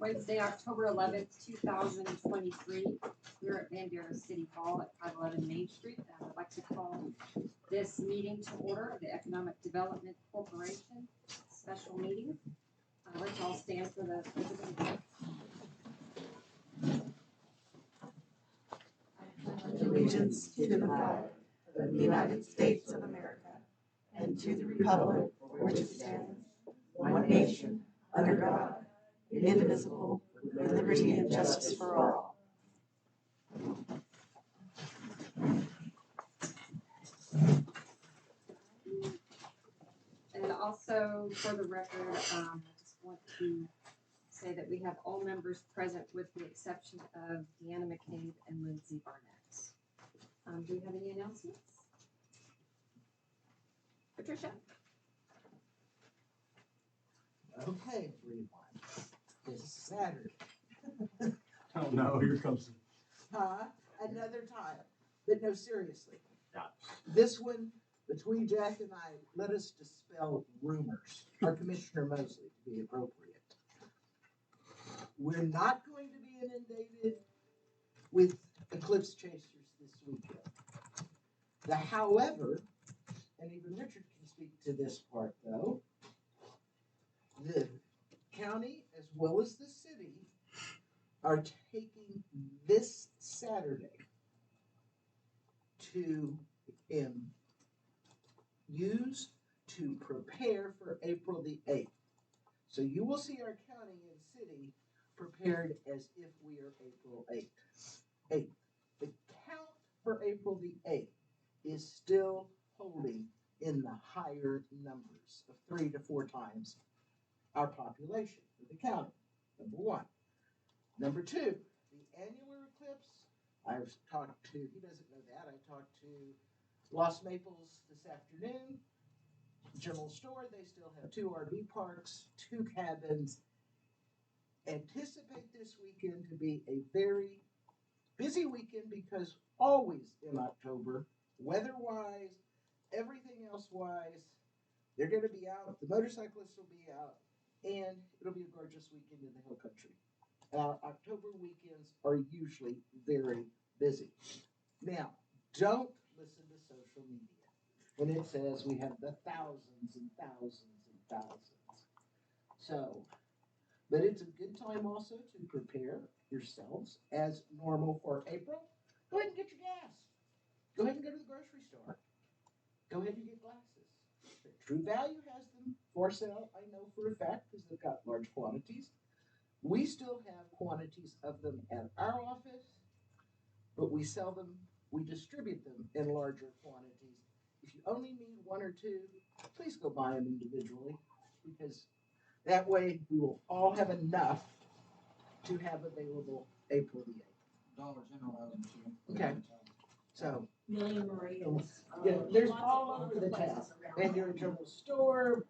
Wednesday, October 11th, 2023. We're at Bandera City Hall at 511 Main Street. I'd like to call this meeting to order, the Economic Development Corporation special meeting. Let's all stand for the pledge of allegiance to the flag of the United States of America and to the republic for which it stands, one nation, under God, indivisible, with liberty and justice for all. And also, for the record, I just want to say that we have all members present with the exception of Deanna McCabe and Lindsay Barnett. Do we have any announcements? Patricia? Okay, everyone. It's Saturday. Oh no, here comes the. Huh? Another time. But no, seriously. This one, between Jack and I, let us dispel rumors. Our Commissioner Mosley, to be appropriate. We're not going to be inundated with eclipse chasers this weekend. However, and even Richard can speak to this part though, the county as well as the city are taking this Saturday to use to prepare for April the 8th. So you will see our county and city prepared as if we are April 8th. The count for April the 8th is still holding in the higher numbers of 3 to 4 times our population for the county, number one. Number two, the annular eclipse, I've talked to, he doesn't know that, I talked to Los Maples this afternoon, general store, they still have 2 RV parks, 2 cabins. Anticipate this weekend to be a very busy weekend because always in October, weather-wise, everything else-wise, they're going to be out, the motorcyclists will be out, and it'll be a gorgeous weekend in the hill country. October weekends are usually very busy. Now, don't listen to social media when it says we have the thousands and thousands and thousands. So, but it's a good time also to prepare yourselves as normal for April. Go ahead and get your gas. Go ahead and go to the grocery store. Go ahead and get glasses. True Value has them for sale, I know for a fact, because they've got large quantities. We still have quantities of them at our office, but we sell them, we distribute them in larger quantities. If you only need 1 or 2, please go buy them individually, because that way we will all have enough to have available April the 8th. Dollar General has them too. Okay. So, Million Marines. yeah, there's all over the town. And your general store,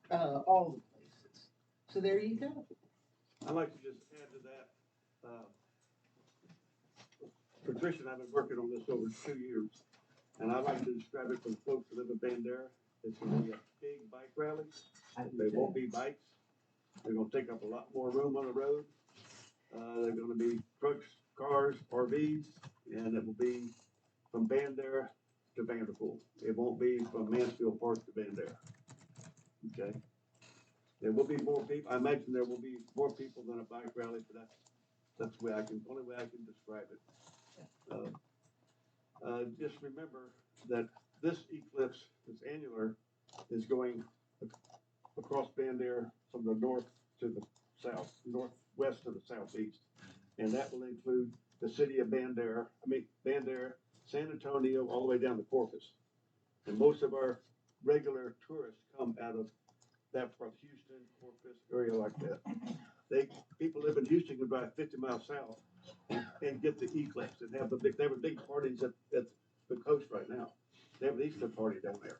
all the places. So there you go. I'd like to just add to that. Patricia and I have been working on this over 2 years, and I like to describe it for the folks that live in Bandera. It's going to be a big bike rally. They won't be bikes. They're going to take up a lot more room on the road. They're going to be trucks, cars, RVs, and it will be from Bandera to Vanderpool. It won't be from Mansfield Park to Bandera. Okay? There will be more people. I imagine there will be more people than a bike rally, but that's the way only way I can describe it. Just remember that this eclipse, this annular, is going across Bandera from the north to the south, northwest to the southeast. And that will include the city of Bandera, San Antonio, all the way down to Corpus. And most of our regular tourists come out of that from Houston, Corpus, area like that. People live in Houston can drive 50 miles south and get the eclipse and have they have big parties at the coast right now. They have an Easter party down there.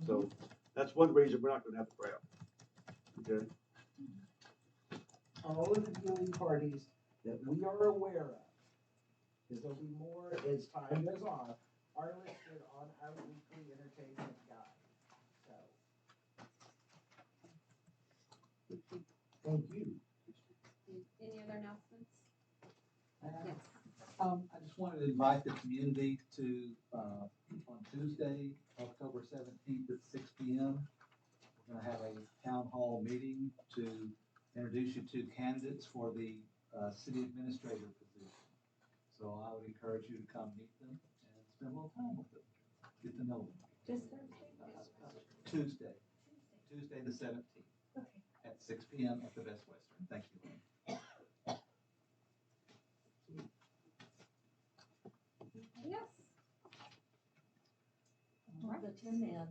So that's one reason we're not going to have the crowd. Okay. All of the viewing parties that we are aware of, because there'll be more as time goes on, are listed on our weekly entertainment guide. So, thank you. wanted to invite the community to, on Tuesday, October 17th at 6 p.m. We're gonna have a town hall meeting to introduce you to candidates for the city administrator position. So I would encourage you to come meet them and spend a little time with them, get to know them. This Thursday? Tuesday, the 17th. Okay. At 6 p.m. at the Best Western. Thank you. Yes. The Tin Man,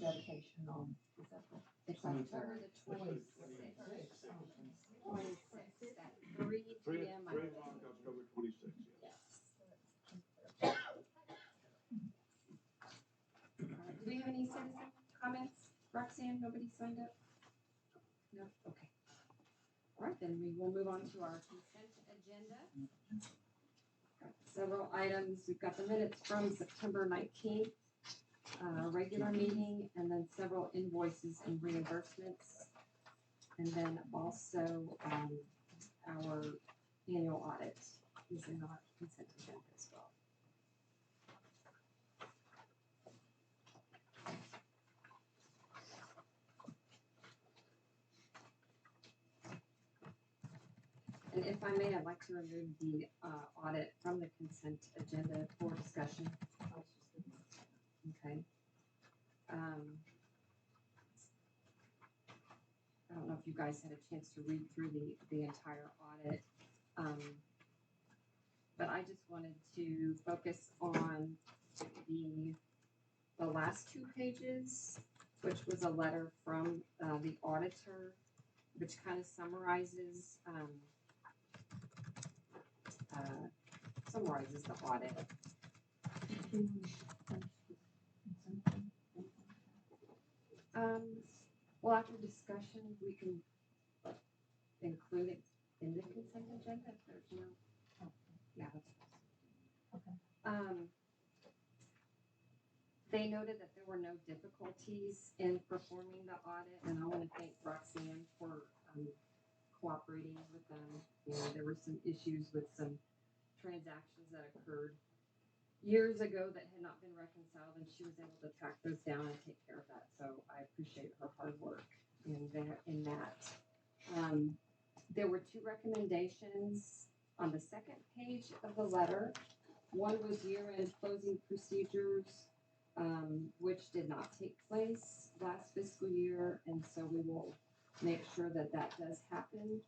dedication on, is that the? It's October the 26th. 26th at 3 3 p.m. I believe. o'clock, October 26th, yes. Yes. Do we have any citizen comments? Roxanne, nobody signed up? No? Okay. All right, then we will move on to our consent agenda. Got several items. We've got the minutes from September 19th, regular meeting, and then several invoices and reimbursements. And then also our annual audit is in our consent agenda as well. And if I may, I'd like to remove the audit from the consent agenda for discussion. Okay. I don't know if you guys had a chance to read through the entire audit. But I just wanted to focus on the last 2 pages, which was a letter from the auditor, which kind of summarizes the audit. Well, after discussion, we can include it in the consent agenda if there's no. Yeah. Okay. They noted that there were no difficulties in performing the audit, and I want to thank Roxanne for cooperating with them. You know, there were some issues with some transactions that occurred years ago that had not been reconciled, and she was able to track those down and take care of that. So I appreciate her hard work in that. There were 2 recommendations on the second page of the letter. One was year-end closing procedures, which did not take place last fiscal year, and so we will make sure that that does happen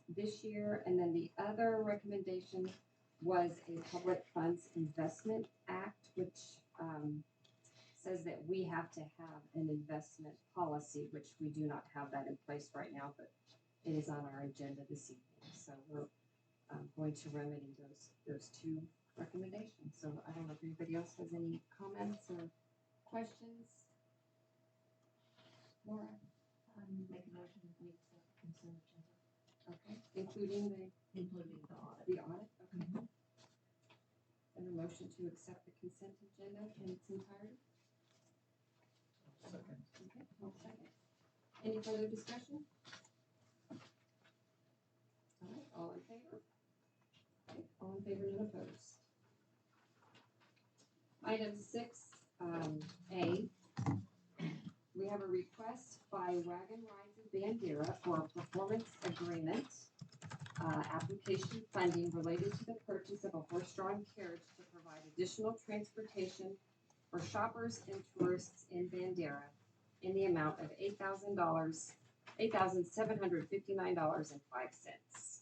this year. And then the other recommendation was a Public Funds Investment Act, which says that we have to have an investment policy, which we do not have that in place right now, but it is on our agenda this evening. So we're going to remedy those 2 recommendations. So I don't know if anybody else has any comments or questions. Laura? Make a motion to meet the consent agenda. Okay, including the audit. the audit, okay. And a motion to accept the consent agenda in its entirety? Second. Okay, I'll second. Any further discussion? All right, all in favor? Okay, all in favor, none opposed. Item 6A, we have a request by Wagon Rides of Bandera for a performance agreement, application funding related to the purchase of a horse-drawn carriage to provide additional transportation for shoppers and tourists in Bandera in the amount of $8,759.05.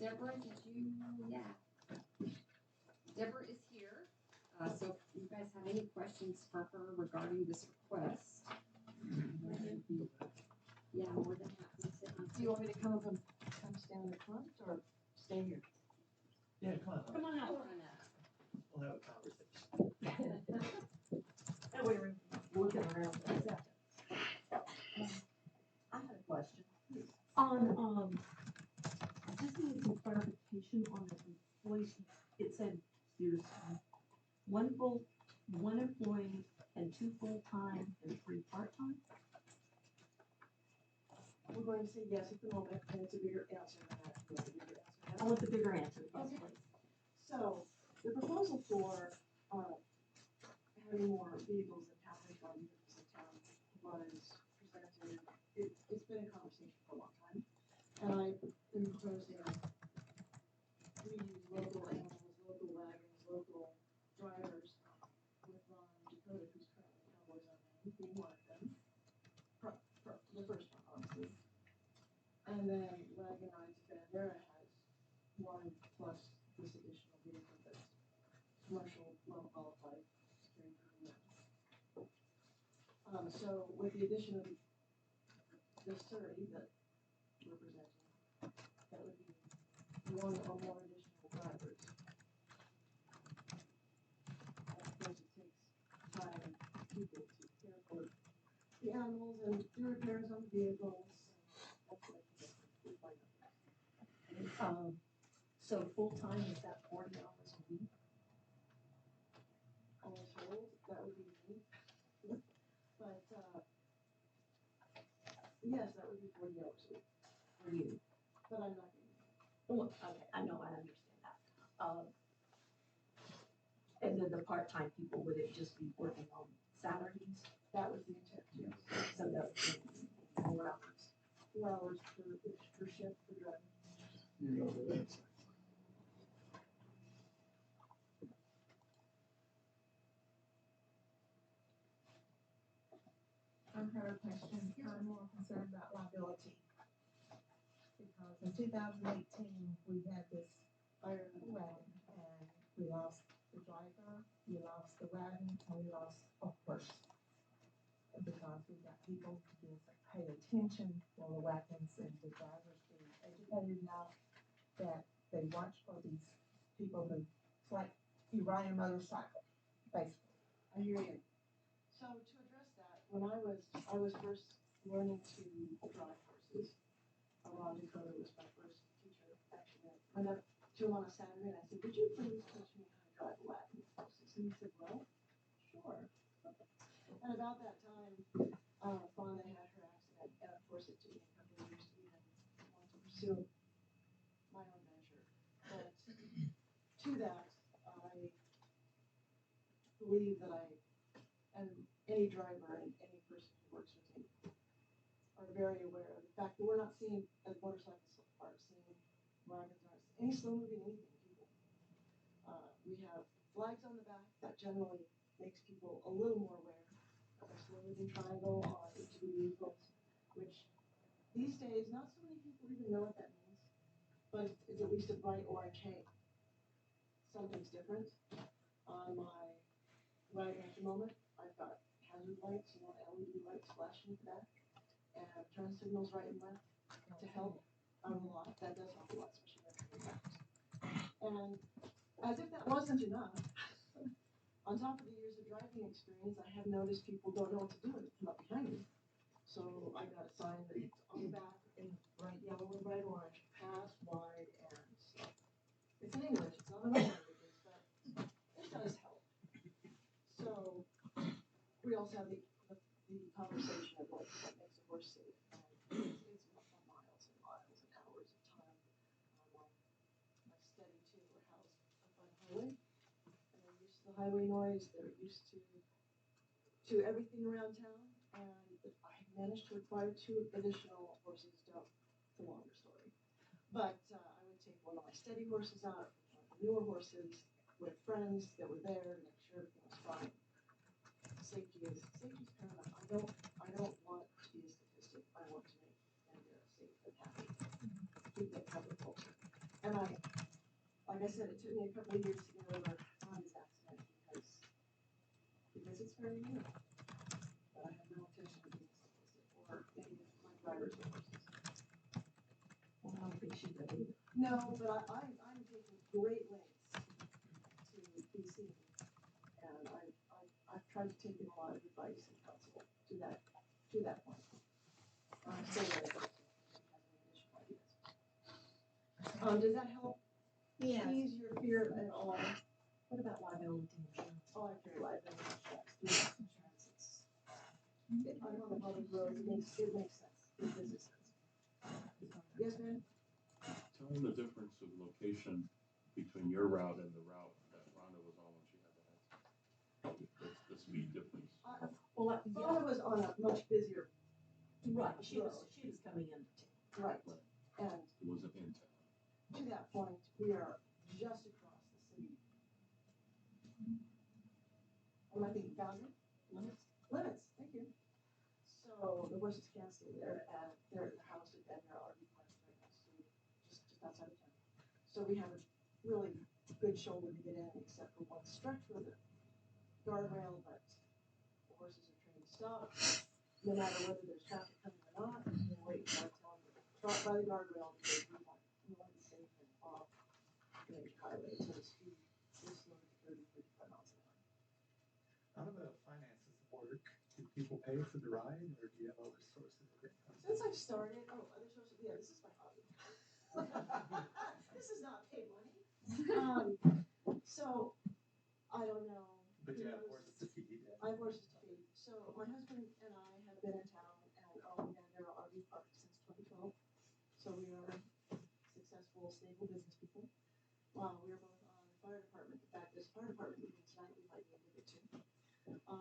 Deborah, Deborah is here. So if you guys have any questions for her regarding this request. Yeah, more than happy to. Do you want me to come stand in front or stay here? Yeah, come on. Come on out. We'll have a conversation. That way we're looking around for a second. I had a question. On, I just needed some clarification on the employees. It said there's one it's a bigger answer than that. You want a bigger answer? I want the bigger answer, yes, Okay. please. So, the proposal for, having more vehicles in town, on vehicles in town was presented, it's been a conversation for a long time. And I've been proposing, we use local animals, local wagons, local drivers, with Ron Dakota, who's currently Cowboys on Main, being one of them. The first one, obviously. And then Wagon Rides Bandera has one plus this additional vehicle that's commercial, well qualified, security permit. So with the addition of this 30 that we're presenting, that would be one or more additional drivers. Of course, it takes time and people to care for the animals and do repairs on the vehicles. That's what we find out. So full-time, is that 40 hours a week? I was told that would be me. But, yes, that would be 40 hours a week, For you? but I'm not getting that. Well, okay, I know, I understand that. And then the part-time people, would it just be working on Saturdays? That was the intent, yes. So that would be 4 hours? 4 hours per shift for driving. I have a question, I'm more concerned about liability. Because in 2018, we had this fire wagon, and we lost the driver, we lost the wagon, and we lost a horse. Because we got people who didn't pay attention for the wagons and the drivers being educated enough that they watch for these people who, it's like you ride a motorcycle, basically. I hear you. So to address that, when I was first learning to drive horses, Ron Dakota was my first teacher, actually. I went up to him on a Saturday and I said, would you please teach me how to drive a wagon with horses? And he said, well, sure. And about that time, Fauna had her accident, and of course it took me a couple of years to even want to pursue my own venture. But to that, I believe that and any driver and any person who works with me are very aware of the fact that we're not seeing, as motorcyclists aren't seeing, wagons aren't seeing, any slow moving anything, people. We have flags on the back that generally makes people a little more aware of a slow moving triangle on each of the vehicles, which these days, not so many people even know what that means, but it's at least a bright orange, hey, something's different. On my wagon at the moment, I've got hazard lights, LED lights flashing at the back, and turn signals right and left to help out a lot. That does help a lot, especially when turning left. And as if that wasn't enough, on top of the years of driving experience, I have noticed people don't know what to do when they come up behind me. So I got a sign that's on the back in bright yellow and bright orange, pass wide and stop. It's in English, it's not in other languages, but it does help. So we also have the conversation of what makes a horse safe. And it's miles and miles and hours of time. My study too were housed up on highway, and they're used to the highway noise. They're used to everything around town. And I managed to acquire 2 additional horses. It's a longer story, but I would take one of my steady horses out, one of the newer horses, with friends that were there to make sure everything was fine. Safety is paramount. I don't want to be a statistic. I want to make Bandera safe and happy. Keep that covered culture. And like I said, it took me a couple of years to get over Ron's accident because it's very new. But I have no intention of being a statistic or any of my drivers or horses. Well, I don't think she did either. No, but I'm taking great lengths to be seen. And I've tried to take in a lot of advice and counsel to that point. So that I don't have any additional ideas. Does that help ease your fear at all? What about liability insurance? Oh, I carry liability insurance. I'm on the public road, it makes sense, it makes business sense. Yes, ma'am? explain the difference of location between your route and the route that Rhonda was on when she had the speed difference. Well, Rhonda was on a much busier, right, she was coming into town. right, and It wasn't in town. to that point, we are just across the city. Am I being boundary? Limits. Limits, thank you. So the horses can't stay there, and they're at the house at Bandera RV Park right next to, just outside of town. So we have a really good shoulder to get in, except for one stretch with a guardrail, but the horses are trained to stop, no matter whether there's traffic coming or not, and they wait until I tell them to trot by the guardrail because we want to be safe and off the major highway until the speed is slow to 30, 35 miles an hour. How do the finances work? Do people pay for the ride, or do you have other sources of income? Since I've started, other sources, yeah, this is my hobby. This is not paid money. So, I don't know. But you have who knows. horses to feed. I have horses to feed. So my husband and I have been in town and owned Bandera RV Park since 2012. So we are successful, stable business people. Wow, we are both on the fire department. In fact, this fire department meeting tonight, we might be able to get to.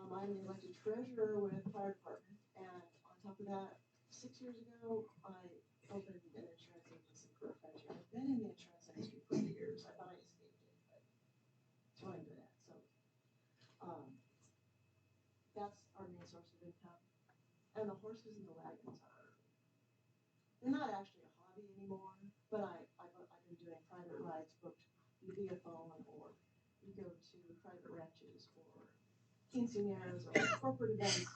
I'm the elected treasurer with the fire department, and on top of that, 6 years ago, I opened an insurance agency for a fetcher. I've been in the insurance industry for years. I thought I escaped it, but it's what I'm good at. So, that's our main source of income. And the horses and the wagons are, they're not actually a hobby anymore, but I've been doing private rides booked via phone, or we go to private ranches or quinceañeras or corporate events.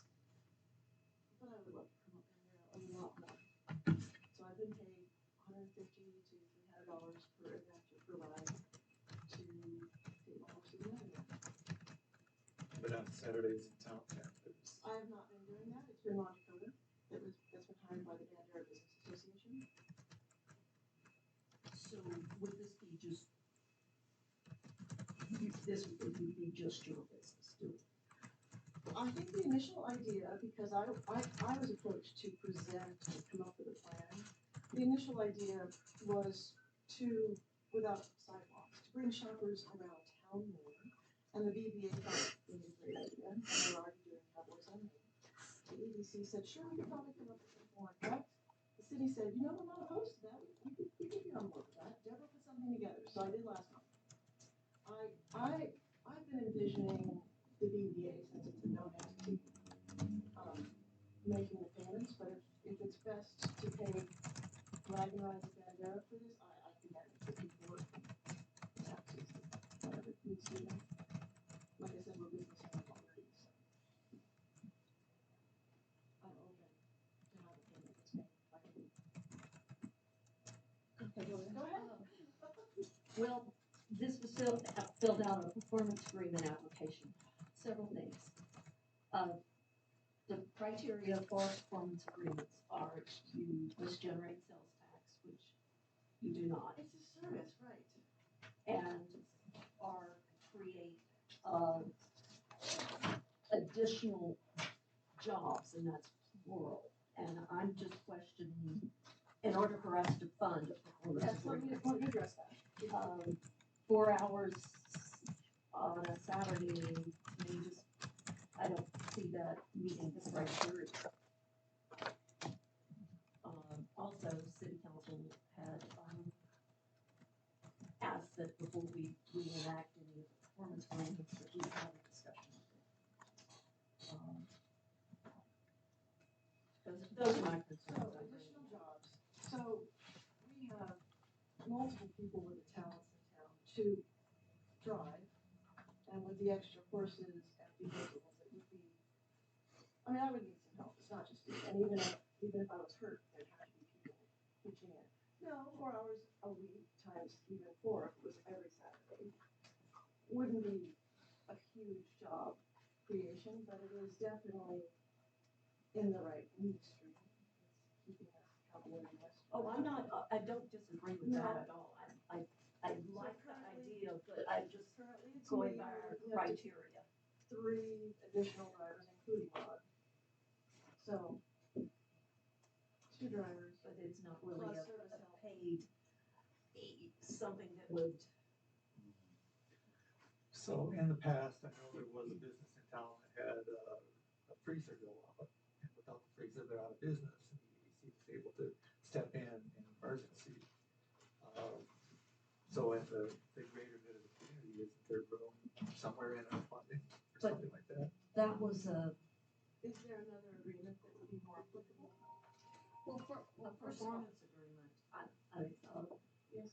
But I would love to come up there a lot more. So I've been paid $150 to $300 per event or per ride to take my horses in everywhere. But on Saturdays in town campus. I have not been doing that. It's been Ron Dakota that's been hired by the Bandera Business Association. So would this be just, this would be just your business doing? I think the initial idea, because I was approached to present and come up with a plan. The initial idea was to, without sidewalks, to bring shoppers around town more. And the VBA thought it was a great idea, and they were already doing Cowboys on Main. The EDC said, sure, we could probably come up with something like that. The city said, you know, we're not opposed to that. We could get on board with that. Deborah put something together, so I did last month. I've been envisioning the VBA, since it's a known entity, making the payments, but if it's best to pay wagon rides at Bandera for this, I think that makes it work. Taxes, whatever it needs to be done. Like I said, we're business owners already, so. I'm open to have a payment that's made, like a week. Okay, Go ahead. Well, this was filled out a performance agreement application. Several things. The criteria for performance agreements are you must generate sales tax, which you do not, It's a service, right? and are create additional jobs, and that's plural. And I'm just questioning, in order for us to fund a performance Yes, let agreement, me address that. 4 hours on a Saturday, I don't see that meeting the criteria. Also, city council had, asked that before we enact any of the performance arrangements, that we have a discussion. Those are my So, concerns. additional jobs. So, we have multiple people with the talents in town to drive, and with the extra horses and vehicles, it would be, I mean, I would need some help. It's not just me. And even if I was hurt, there'd have to be people pitching in. No, 4 hours a week times even 4, if it was every Saturday, wouldn't be a huge job creation, but it is definitely in the right industry. It's keeping us cowboy and western. Oh, I'm not, I don't disagree with No. that at all. I like the currently- idea, but I'm just Currently, it's going me, by our we have to- criteria. 3 additional drivers, including Rod. So, 2 drivers. But it's not really Plus a service help. paid, something that would, So in the past, I know there was a business in town that had a freezer go out, and without the freezer, they're out of business, and the EDC was able to step in emergency. So in the greater good of the community, isn't there room somewhere in our funding or But- something like that? that was is there another agreement that would be more applicable? Well, A first of all, performance agreement, yes.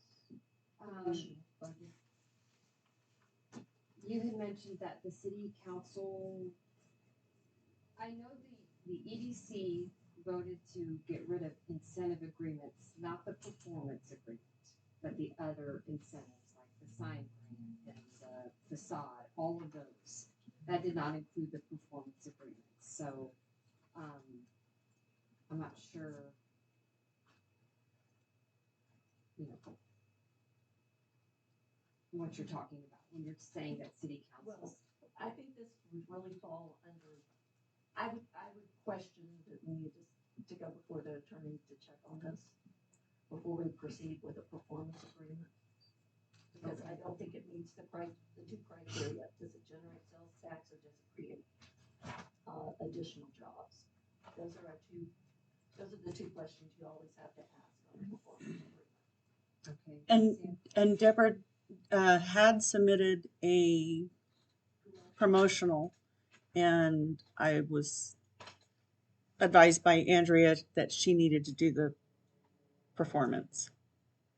um, you had mentioned that the city council, I know the EDC voted to get rid of incentive agreements, not the performance agreement, but the other incentives like the sign grant and the facade, all of those. That did not include the performance agreement, so, I'm not sure. You know, what you're talking about when you're saying that city council. I think this would really fall under, I would question that we need to go before the attorney to check on this before we proceed with a performance agreement. Because I don't think it meets the two criteria. Does it generate sales tax or does it create additional jobs? Those are the two questions you always have to ask on a performance agreement. Okay. And Deborah had submitted a promotional, and I was advised by Andrea that she needed to do the performance.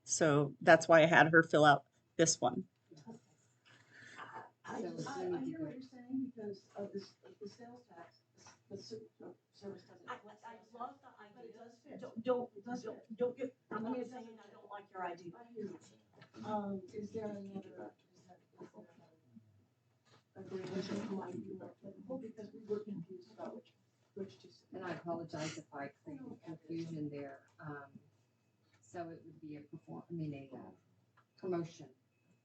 So that's why I had her fill out this one. I hear what you're saying because of the sales tax, the service doesn't. I love the idea. But it does fit. Don't get, I'm not saying I don't like your idea. I hear you. Is there another agreement that might be more applicable? Because we were confused about which to say. And I apologize if I created confusion there. So it would be a promotion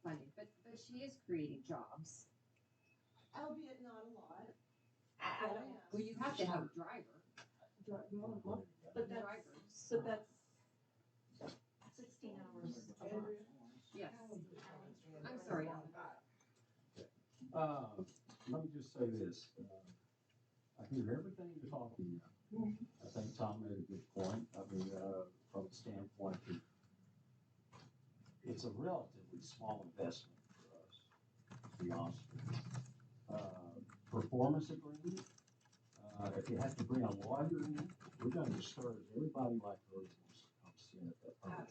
funding, but she is creating jobs. Albeit not a lot. I don't, well, you have to have a driver. But that's 16 hours a month. Yes. I'm sorry. Let me just say this, I hear everything you're talking about. I think Tom made a good point, I mean, from the standpoint that it's a relatively small investment for us, to be honest with you. Performance agreement, if you have to bring a lawyer in, we're gonna discourage everybody like her who wants to come sit at that public.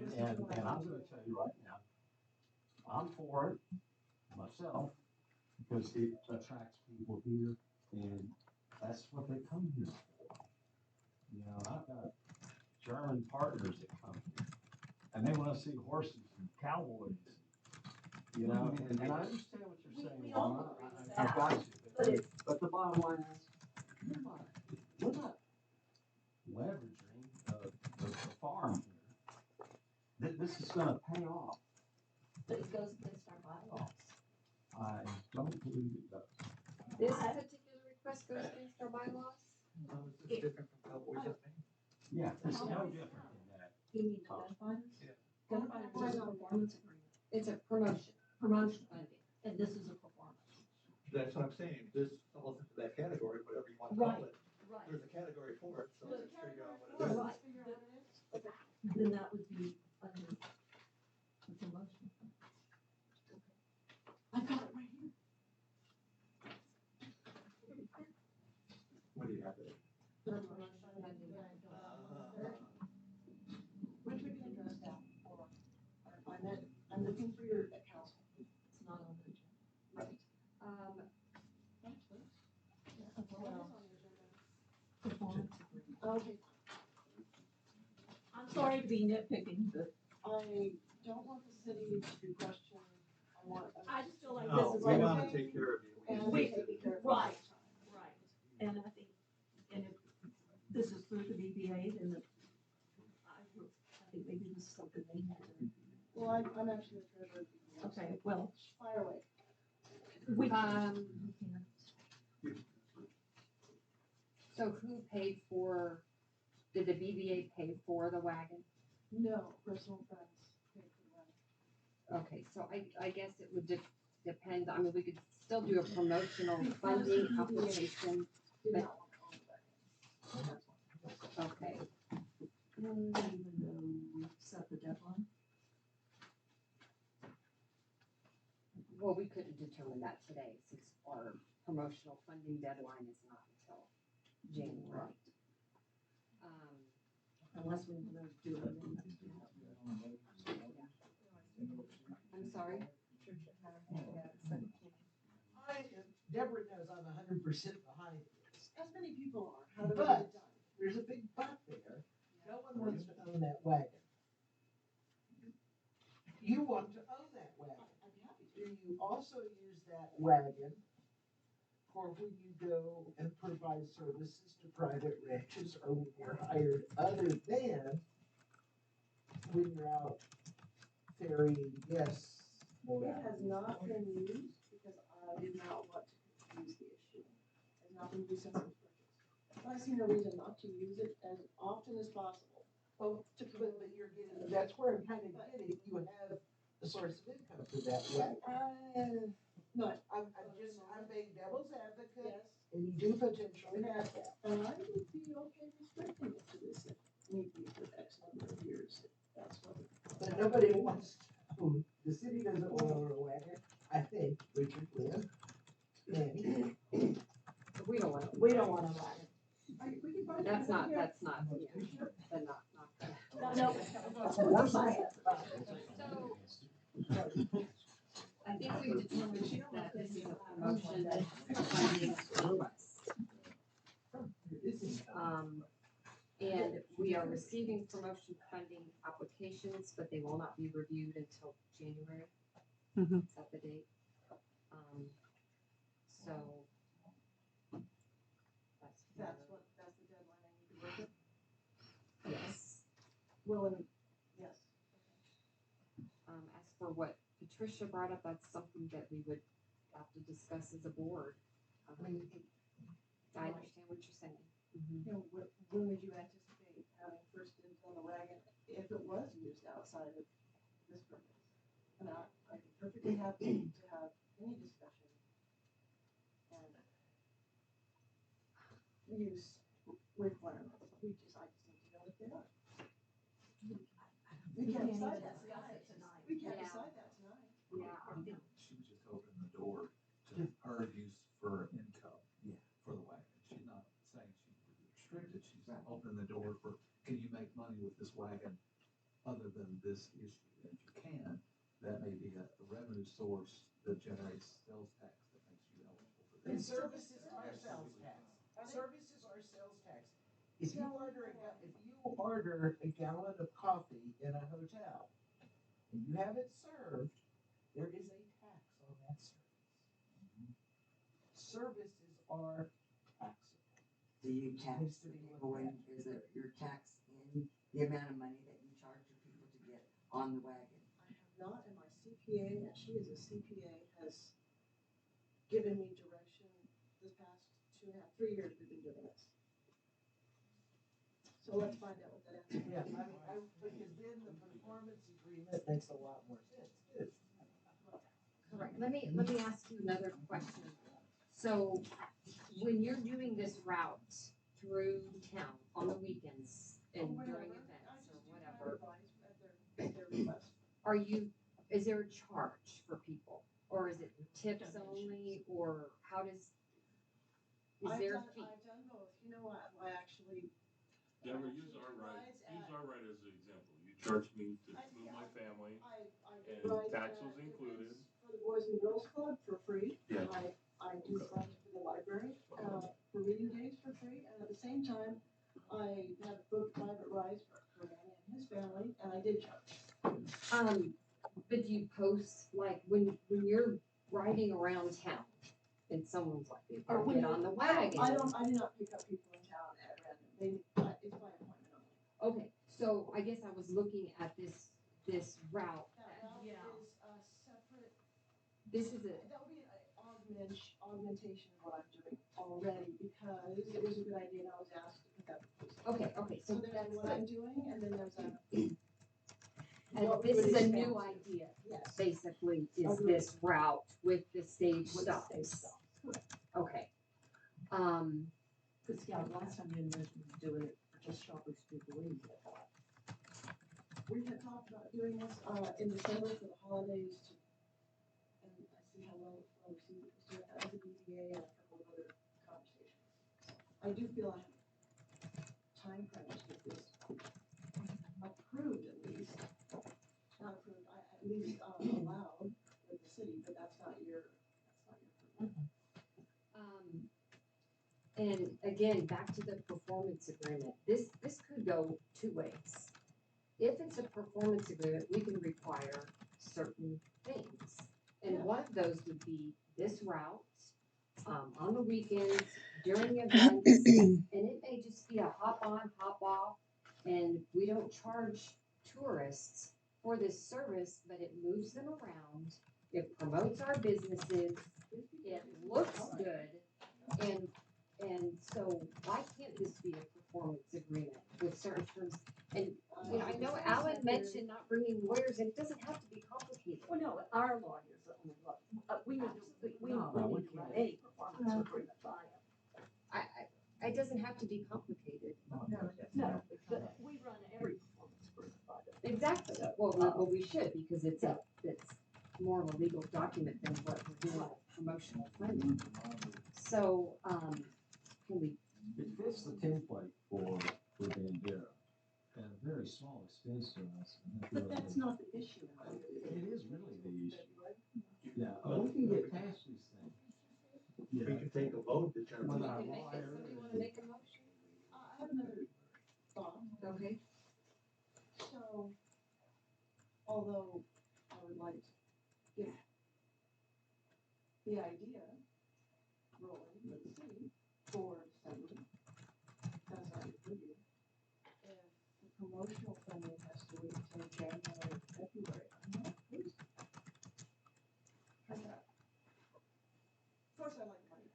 And I'm gonna tell you right now, I'm for it myself, because it attracts people here, and that's what they come here for. You know, I've got German partners that come here, and they wanna see horses and cowboys, you know, and I understand what you're saying, Mama, I've got you, but the bottom line is, we're not leveraging the farm here. This is gonna pay off. But it goes against our bylaws. I don't believe it does. This particular request goes against our bylaws? No, it's just different from Cowboys and Maine. Yeah, it's no different than that. You mean the gunfighters? Yeah. Gunfighters is a performance agreement, It's a promotion funding. and this is a performance. That's what I'm saying, this falls into that category, whatever you want to call it. Right. There's a category for it, so let's figure out what it Right. is. Right. Then that would be under a promotion. I got it right here. What do you have there? Which we can address that for, I'm looking for your council. It's not on the agenda. Right. Performance agreement. Okay. I'm sorry to be nitpicking, but I don't want the city to question, I just feel like No, this is we like. wanna take care of you. and We- taking care of right. Right, and I think, and if this is through the BBA, then I think maybe this is something they need to. Well, I'm actually the treasurer of the BBA. Okay, well, Fire away. we. So who paid for did the BBA pay for the wagon? No, personal funds paid for the wagon. Okay, so I guess it would depend, I mean, we could still do a promotional funding application. Did not want to own the wagon. Okay, Even though we set the deadline. well, we couldn't determine that today since our promotional funding deadline is not until January. Unless we want to do it. I'm sorry? Deborah knows I'm 100% behind this. As many people are, how do we But- get it done? There's a big but there. No one wants to own that wagon. You want to own that wagon. I'd be happy to. Do you also use that wagon for when you go and provide services to private ranches or when you're hired other than when you're out ferrying guests It around? has not been used because I did not want to confuse the issue. It has not been used since it was purchased. But I see no reason not to use it as often as possible. Well, but you're getting, that's where I'm kind of getting, you have a source of income for that wagon. Not, I'm being devil's advocate, yes, and you do potentially have that. and I would be okay restricting it to this if need be for X number of years. That's what. But nobody wants to, the city doesn't want to own a wagon, I think, Richard, Lynn, Manny. We don't want to. We don't want to buy it. We can buy it. That's not, here. yeah, then not. No. We'll buy it. So, I think we determined that this is a promotion funding request. And we are receiving promotion funding applications, but they will not be reviewed until January. Mhm. Is that the date? So. That's the deadline I need to work with? Yes. Well, and, yes. As for what Patricia brought up, that's something that we would have to discuss as a board. I mean, I understand what you're saying. You know, when would you anticipate having first dibs on the wagon if it was used outside of this purpose? And I'd be perfectly happy to have any discussion and use requirements. I just need to know what they are. We can't decide that tonight. We can't Yeah. decide that tonight. Yeah, I think, She was just opening the door to her use for income. Yeah. For the wagon. She's not saying she would be restricted, she's opening the door for, can you make money with this wagon other than this issue? And if you can, that may be a revenue source that generates sales tax that makes you eligible for and this. services are sales tax. Services are sales tax. If you order a gallon of coffee in a hotel and you have it served, there is a tax on that service. Services are taxable. Do you tax Needs to the be people looked when, at. is it your tax in the amount of money that you charge your people to get on the wagon? I have not, and my CPA, and she is a CPA, has given me direction this past 3 years we've been doing this. So let's find out what that answer is. Yeah, because then the performance agreement makes a lot more sense too. correct. Let me ask you another question. So, when you're doing this route through town on the weekends and during events or whatever, At their request. is there a charge for people? Or is it tips only, or how does, is there a fee? I've done both. You know what, I actually. Deborah, use our right as an example. You charge me to move my family. I And do rides tax at was included. events for the Boys and Girls Club for free. Yeah. I do rides for the library, for reading days for free, and at the same time, I have booked private rides for Manny and his family, and I did charge. But do you post, like, when you're riding around town and someone's like, they Or when get on the wagon? I do not pick up people in town at random, it's by appointment only. Okay, so I guess I was looking at this route. That route is a separate. This is a, That would be an augmentation of what I'm doing already, because it was a good idea, and I was asked to pick up. okay, so So there's that's what I'm doing, and then there's a. and what we this would is a expand new to. idea, Yes. basically, is Agreed. this route with the stage With stops. state stops, correct. Okay. Cause yeah, last time you mentioned doing it for just Shoppers Jubilee, I thought. We had talked about doing this, in December for the holidays to, and I see how well received it was doing that as a BDA and a couple of other conversations. I do feel I have time crunch to get this approved at least, not approved, at least, allowed with the city, but that's not your approval. And again, back to the performance agreement, this could go two ways. If it's a performance agreement, we can require certain things. And one of those would be this route, on the weekends, during events, and it may just be a hop on, hop off, and we don't charge tourists for this service, but it moves them around, it promotes our businesses, it looks good, and so why can't this be a performance agreement with certain terms? And, you know, I know Alan mentioned not bringing lawyers, and it doesn't have to be complicated. Well, no, our lawyers only look, we need to, we need to run any performance agreement by them. It doesn't have to be complicated. No, but we run every performance agreement by them. Exactly, well, we should, because it's more of a legal document than what we're doing with promotional funding. So, can we, It fits the template for Bandera at a very small expense to us. And I feel But like that's not the issue. It is really the issue. Yeah, we can get past these things. We can take a vote to determine. With our can make it, lawyer somebody wanna and- make a motion? I have another thought. Okay. So, although I would like to get the idea rolling with the city for December, as I reviewed, if the promotional funding has to wait till January, February, I'm not opposed to that. Try that. Of course, I like money.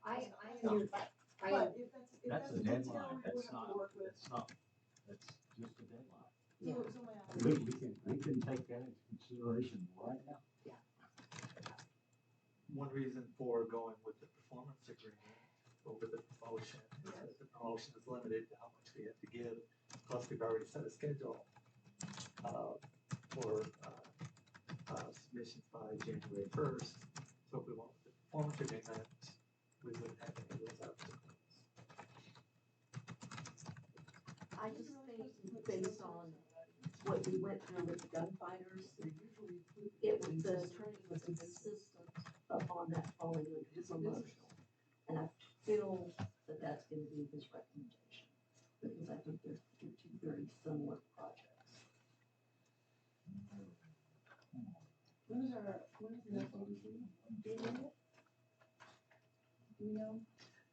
But if that's That's a a detail deadline, we would that's have not, to work with. that's not, that's just a deadline. Yeah. So my We can take that into consideration right now. One reason for going with the performance agreement over the promotion is that the promotion is limited to how much we have to give. Plus, we've already set a schedule, for, submissions by January first. So if we went with the performance agreement, we wouldn't have any of those obstacles. I just think based on what we went through with the gunfighters, it was, the attorney was insistent upon that falling under promotional. And I feel that that's gonna be his recommendation, because I think they're two very similar projects. When is the next EDC? Do you know? Do you know?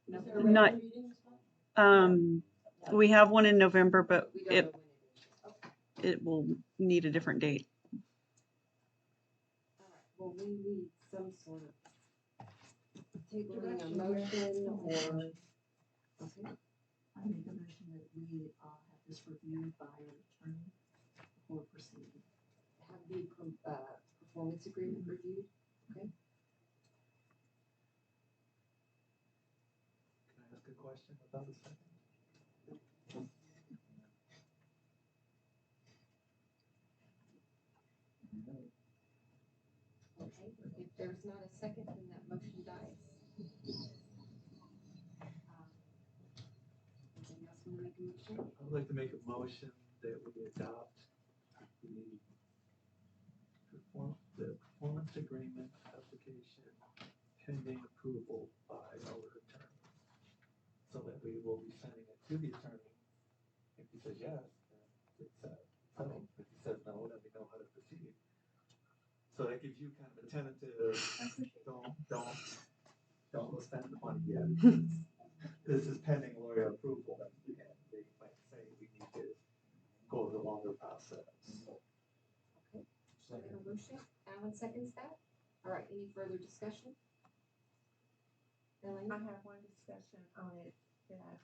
Is there a Not- regular meeting this month? We have one in November, but We don't know it, when it is. it will need a different date. All right, well, we need some sort of tabling a Direction. motion or, okay, I make a motion that we, have this reviewed by an attorney before proceeding. have the, performance agreement reviewed, okay? Can I ask a question without a second? Okay, if there's not a second, then that motion dies. Anybody else wanna make a motion? I would like to make a motion that we adopt the performance agreement application pending approval by our attorney. So that we will be sending it to the attorney. If he says yes, then it's settled. If he says no, then we know how to proceed. So that gives you kind of a tentative, don't go spend the money yet. This is pending lawyer approval, and they might say we need to go the longer process. We have a motion, Alan seconds that. All right, any further discussion? Elaine? I have one discussion on it, that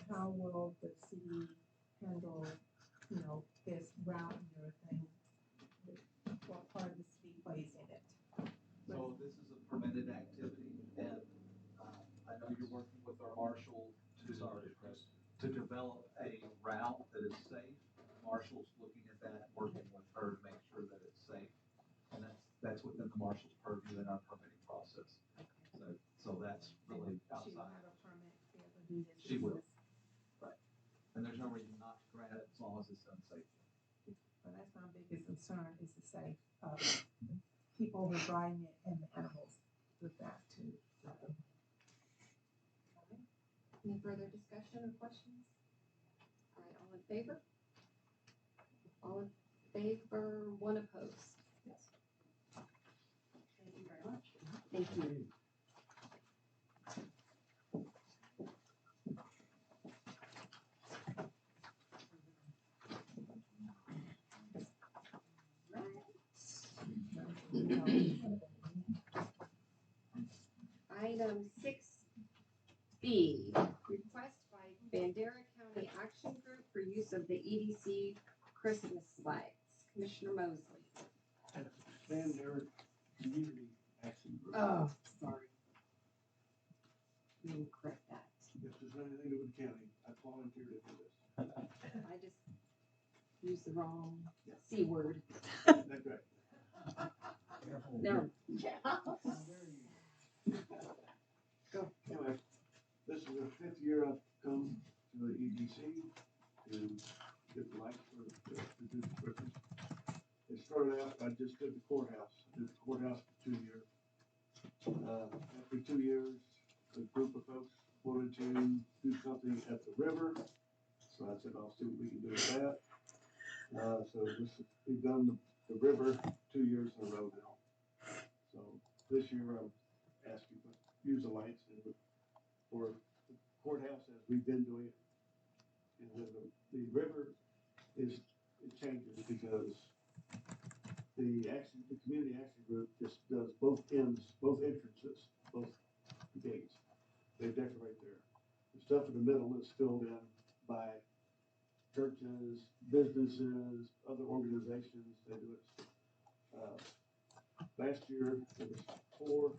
how will the city handle, you know, this route and everything? What part of the city plays in it? So this is a permitted activity, and, I know you're working with our marshal to develop a route that is safe. Marshal's looking at that, working with her to make sure that it's safe. And that's within the marshal's purview in our permitting process. So that's really She will outside. have a permit to be able to do this. She will. Right. And there's no reason not to grant it as long as it's done safely. But that's my biggest concern is the safe, people who are riding it and the animals with that too. Any further discussion or questions? All right, all in favor? All in favor, one opposed? Yes. Thank you very much. Thank you. Item 6B, request by Bandera County Action Group for use of the EDC Christmas lights. Commissioner Mosley. Bandera Community Action Group. Oh, sorry. We will correct that. If there's anything to do with the county, I volunteered to do this. I just used the wrong C word. That's right. Never. Go. Anyway, this is the 5th year I've come to the EDC to get the lights for to do the Christmas. It started out, I just did the courthouse. I did the courthouse for 2 years. After 2 years, a group of folks wanted to do something at the river. So I said, I'll see what we can do with that. We've done the river 2 years in a row now. So this year I'm asking to use the lights for the courthouse as we've been doing it. And then the river it changes because the community action group just does both ends, both entrances, both gates. They decorate there. The stuff in the middle is filled in by churches, businesses, other organizations. They do it. Last year, there was 4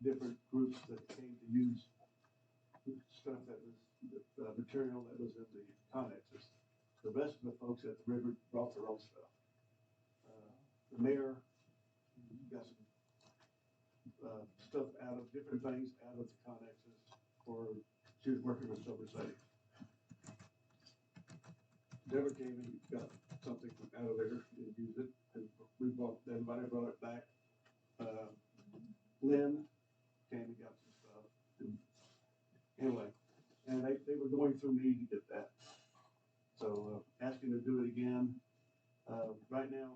different groups that came to use stuff that was material that was in the connexes. The rest of the folks at the river brought their own stuff. The mayor got some stuff out of different things out of the connexes she was working with Silver City. Deborah came and got something out of there and used it, and everybody brought it back. Lynn came and got some stuff. Anyway, and they were going through me to get that. So asking to do it again. Right now,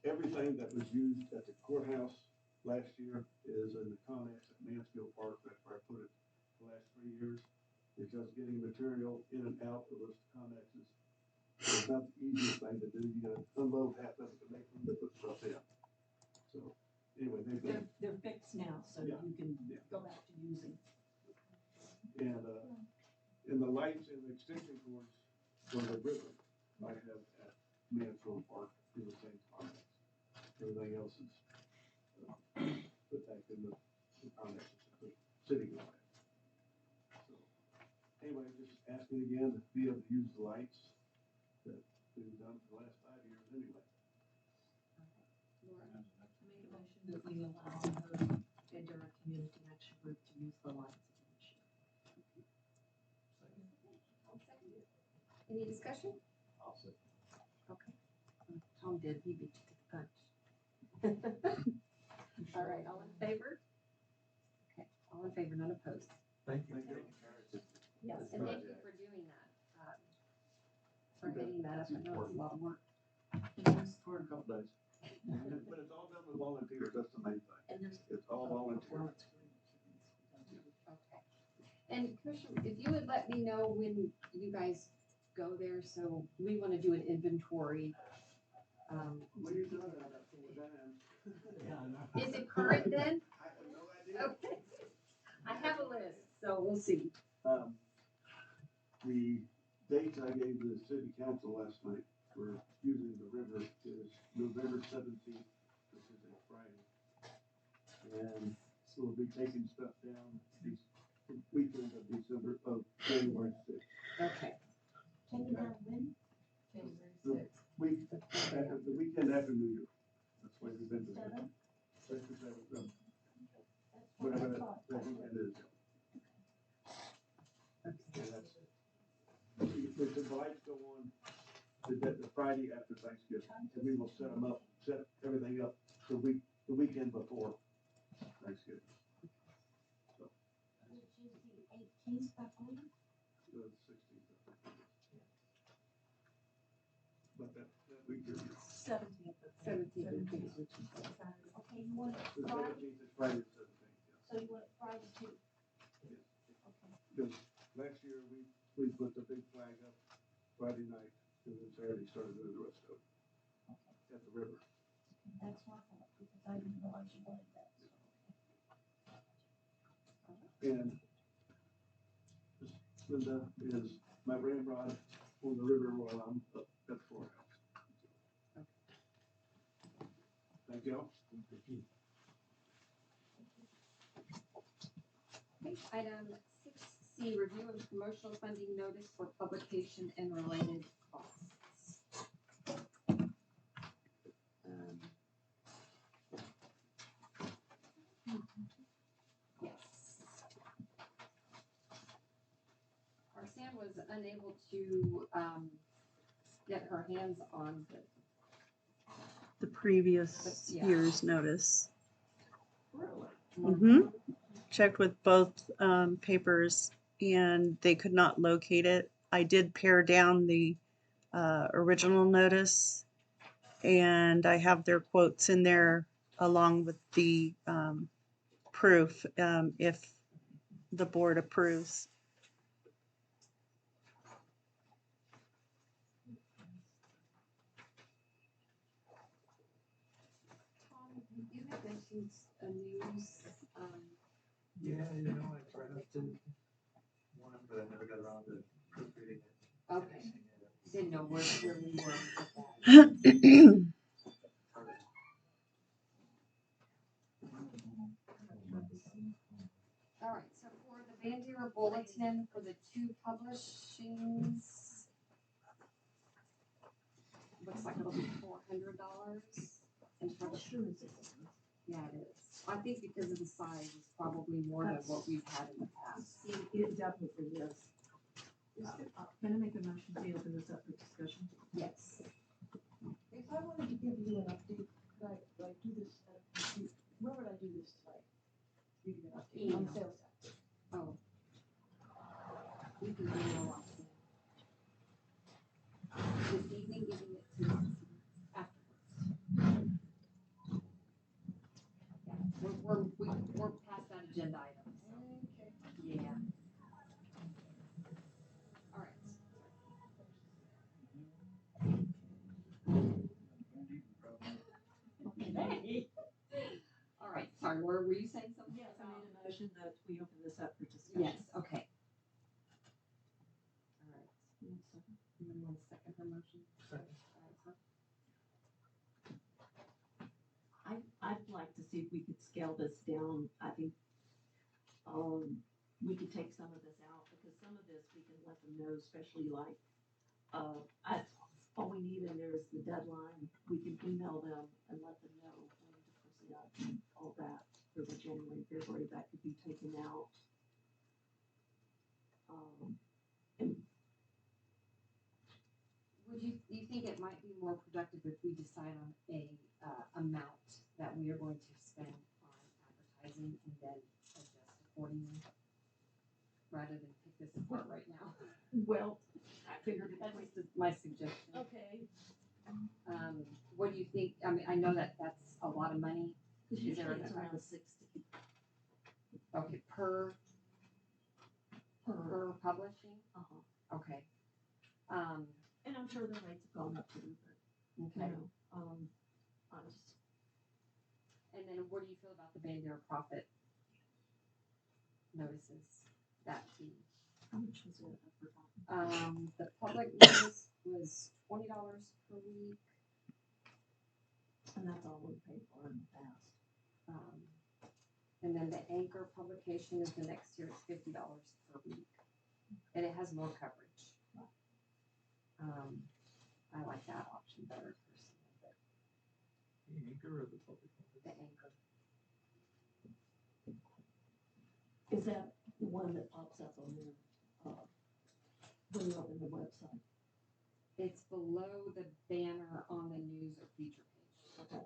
everything that was used at the courthouse last year is in the Connex at Mansfield Park. That's where I put it the last 3 years. Because getting material in and out of those Connexes is not the easiest thing to do. You gotta unload half of it to make room to put stuff in. So anyway, They're fixed now, so Yeah. you can go back to using. And the lights and the extension cords for the river I have at Mansfield Park in the same Connex. Everything else is put back in the Connex that the city got. So anyway, just asking again to be able to use the lights that we've done for the last 5 years anyway. Laura. I make a motion that we allow the Bandera Community Action Group to use the lights again this year. I'll second it. Any discussion? I'll say. Okay. Tom did, he beat you to the punch. All right, all in favor? Okay, all in favor, none opposed. Thank you. Yes, and thank you for doing that. For getting that up, I know it's a lot of work. For a couple days. But it's all done with volunteers, that's the main thing. And there's It's all volunteers. performance agreements. Okay. And Commissioner, if you would let me know when you guys go there, so we want to do an inventory. What are you doing about that? Yeah, I know. Is it current then? I have no idea. Okay. I have a list, so we'll see. The dates I gave the city council last night for using the river is November 17th, which is a Friday. And we'll be taking stuff down the weekend of January 6th. Okay. Can you have when? The weekend after New Year. That's why we've been doing it. Whatever that weekend is. And that's, the lights go on the Friday after Thanksgiving, and we will set everything up the weekend before Thanksgiving. So, Which is the 18th, I believe. the 16th. But that week is, 17th. 17th. Okay, you want it the Friday, 17th is Friday the 17th, yeah. so you want it Friday too? Yes. Okay. Because last year, we put the big flag up Friday night, and then Saturday started doing the rest of it at the river. That's what I thought, because I didn't realize you wanted that. And Linda is my ramrod on the river while I'm up at the courthouse. Thank you all. Okay, item 6C, review of promotional funding notice for publication and related costs. Yes. Arsan was unable to get her hands on The previous Yeah. year's notice. Really? Mm-hmm. Checked with both papers and they could not locate it. I did pare down the original notice and I have their quotes in there along with the proof if the board approves. Tom, you had mentioned a news, Yeah, you know, I drafted one, but I never got around to proofreading it. okay, finishing it. didn't know where we were with that. All right, so for the Bandera Bulletin, for the two publishings, looks like it'll be $400. And for the, Sure is it. yeah, it is. I think because of the size, it's probably more than what we've had in the past. It definitely is. Can I make a motion to open this up for discussion? Yes. If I wanted to give you an update, could I do this, where would I do this tonight? Give you an update on Email. sales tax. Oh. We can do a lot. This evening, giving it to us afterwards. Yeah, we're past that agenda item. Okay. Yeah. All right. Okay. All right, sorry, were you saying something? Yes, I made a motion that we open this up for discussion. Yes, okay. All right. Anyone want to second her motion? Second. All right, I'd like to see if we could scale this down. I think, we could take some of this out, because some of this we can let them know, especially like, all we need in there is the deadline. We can email them and let them know when to proceed out and all that for the January, February, that could be taken out. And Would you think it might be more productive if we decide on a amount that we are going to spend on advertising and then adjust accordingly? Rather than pick this apart right now. well, I figured it That's was, just my suggestion. okay. What do you think? I mean, I know that that's a lot of money. Because Is there usually it's a- around 60. Okay, per publishing? Uh-huh. Okay. And I'm sure the rates have gone up too, but, Okay. you know, I just, And then what do you feel about the Bandera profit notices? That fee? How much was it? I forgot. The public notice was $20 per week. And that's all we paid for in the past. And then the anchor publication is the next year, it's $50 per week. And it has more coverage. I like that option better personally, but The anchor or the public notice? the anchor. Is that the one that pops up on your, when you open the website? It's below the banner on the news or feature page. Okay.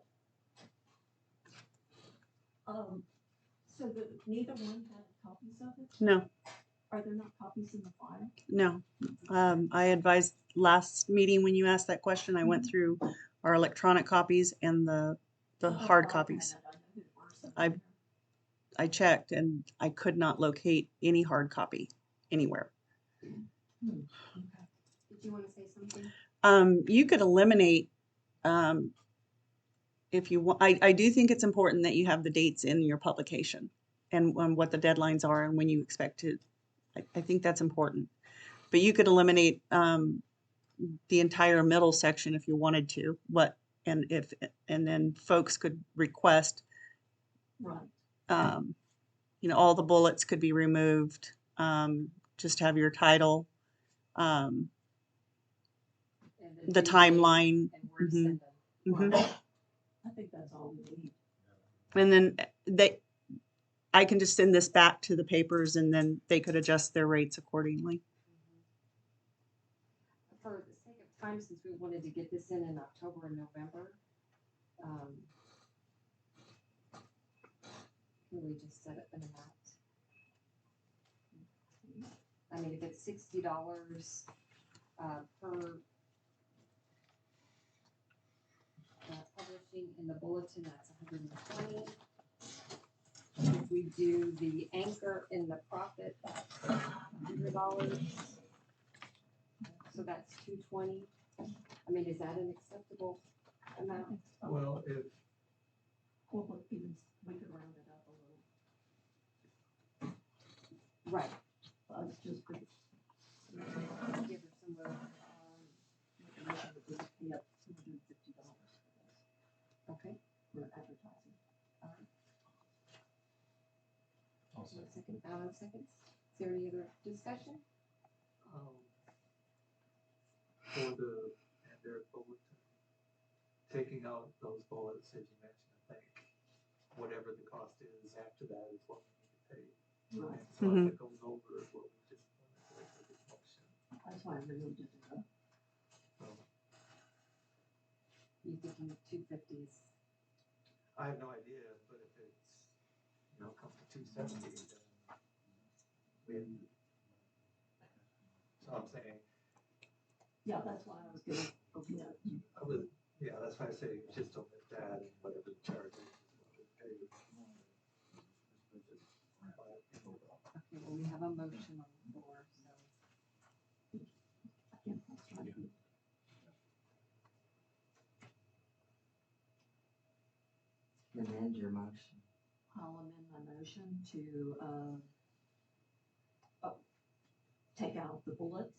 So neither one had copies of it? No, Are there not copies in the file? no. I advised last meeting when you asked that question, I went through our electronic copies and the hard copies. I checked and I could not locate any hard copy anywhere. Did you want to say something? You could eliminate, if you want, I do think it's important that you have the dates in your publication and what the deadlines are and when you expect to, I think that's important. But you could eliminate the entire middle section if you wanted to, and then folks could request, Right. All the bullets could be removed, just have your title, And the due date timeline. And where to Mhm. send them. Mhm. I think that's all we need. And then I can just send this back to the papers and then they could adjust their rates accordingly. For the sake of time, since we wanted to get this in October and November, can we just set up an amount? I mean, if it's $60 per publishing in the bulletin, that's $120. If we do the anchor in the profit, that's $100. So that's $220. I mean, is that an acceptable amount? Well, if, Well, we could round it up a little. Right. It's just great. Give her some room. Information would be up $250 Okay. for advertising. I'll say. Second, Alan seconds. Is there any other discussion? for the Bandera bulletin, taking out those bullets, as you mentioned, I think whatever the cost is after that is what we need to pay. Right. And so if it goes over what we just wanted to make a motion. That's why I removed it. So You thinking 250s? I have no idea, but if it's, come to 270, then we, so I'm saying, Yeah, that's why I was gonna, that's why I say just omit that and whatever the charge is, what we pay. Okay, well, we have a motion on the floor, so. I can't, that's right. Amend your motion. I'll amend my motion to, take out the bullets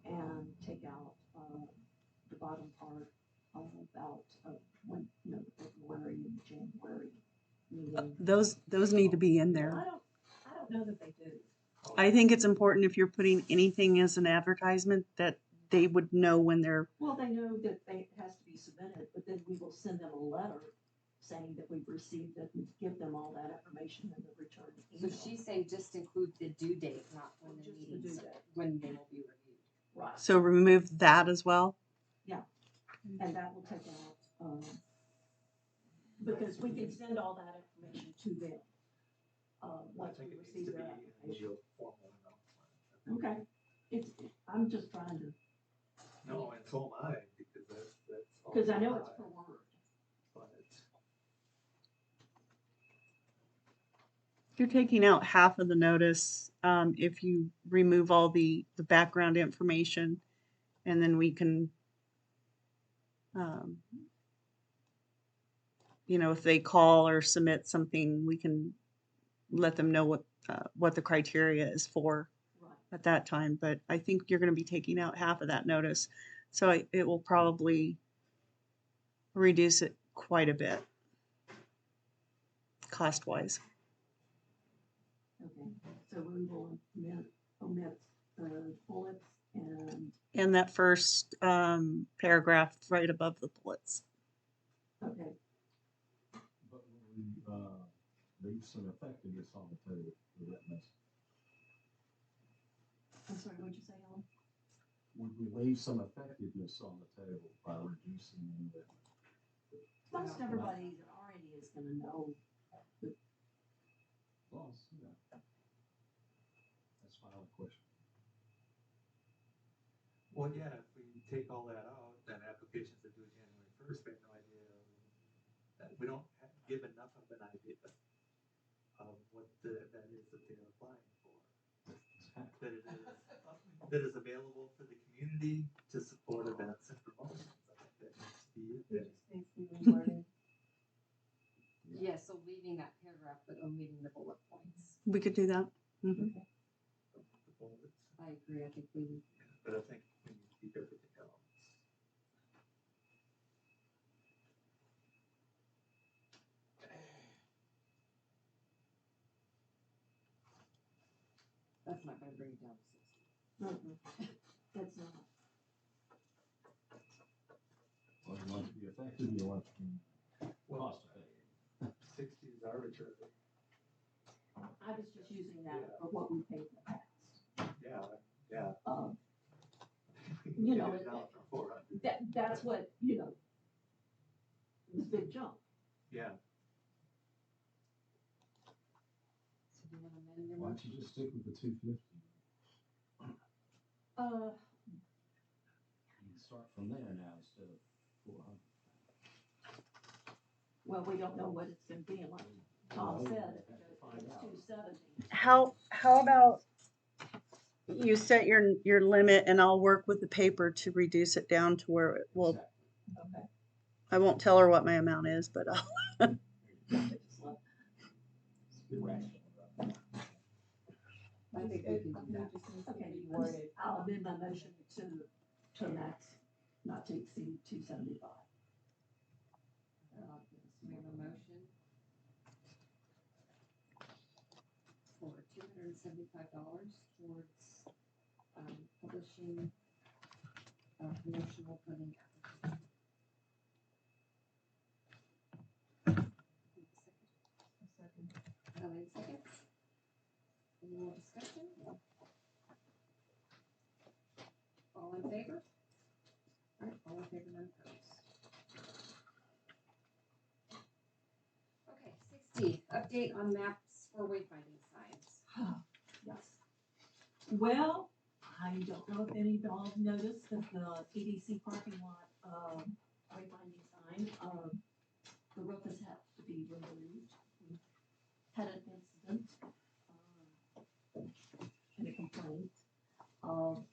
and take out, the bottom part about, when, the February and January meeting. Those need to be in there. I don't know that they do. I think it's important if you're putting anything as an advertisement that they would know when they're, Well, they know that it has to be submitted, but then we will send them a letter saying that we've received it and give them all that information in the return So email. she's saying just include the due date, not when the Just the meetings, due date. when they will be reviewed. Right, so remove that as well. and that will take out, because we can send all that information to them. I Once think we it needs receive to their be application. a formal announcement. Okay, I'm just trying to, No, and so am I, because that's. all because I know it's I- per word. But You're taking out half of the notice, if you remove all the background information, and then we can, if they call or submit something, we can let them know what the criteria is for Right. at that time. But I think you're going to be taking out half of that notice. So it will probably reduce it quite a bit cost-wise. Okay, so we will omit the bullets and, And that first paragraph right above the bullets. okay, But when we leave some effectiveness on the table for that message. I'm sorry, what'd you say, Ellen? When we leave some effectiveness on the table by reducing the Most everybody that already is gonna know. loss, yeah. That's my only question. Well, yeah, if we take all that out, then applications that due January 1st, we have no idea, we don't give enough of an idea of what that is that they're applying for. That is available for the community to support events and promotions. I think that needs to be it. Yeah, so leaving that paragraph but omitting the bullet points. We could do that. Mhm. The bullets. I agree, I think we, But I think we need to keep everything else. that's not gonna bring it down to 60. It's not. Well, you want it to be effective, you want it to be cost effective. 60 is arbitrary. I was just using that for what we paid in the past. Yeah. You know, Get it down from 400. That's what, you know, it was a big jump. Yeah. So do you wanna amend your Why don't motion? you just stick with the 250? You can start from there now instead of 400. Well, we don't know what it's gonna be, and like Tom Well, said, we'll if have to it's find out. 270. How about you set your limit and I'll work with the paper to reduce it down to where it will. Exactly. Okay. I won't tell her what my amount is, but I'll. Be rational. I think we can do that. Okay, I'll amend my motion to max, not to exceed 275. We have a motion for $275 towards publishing promotional funding application. Ellen seconds. Any more discussion? All in favor? All right, all in favor, none opposed. Okay, 60, update on maps for wayfinding signs. Yes. Well, I don't know if any of y'all have noticed that the EDC parking lot, wayfinding sign, the roof has had to be removed. We had an incident, and a complaint.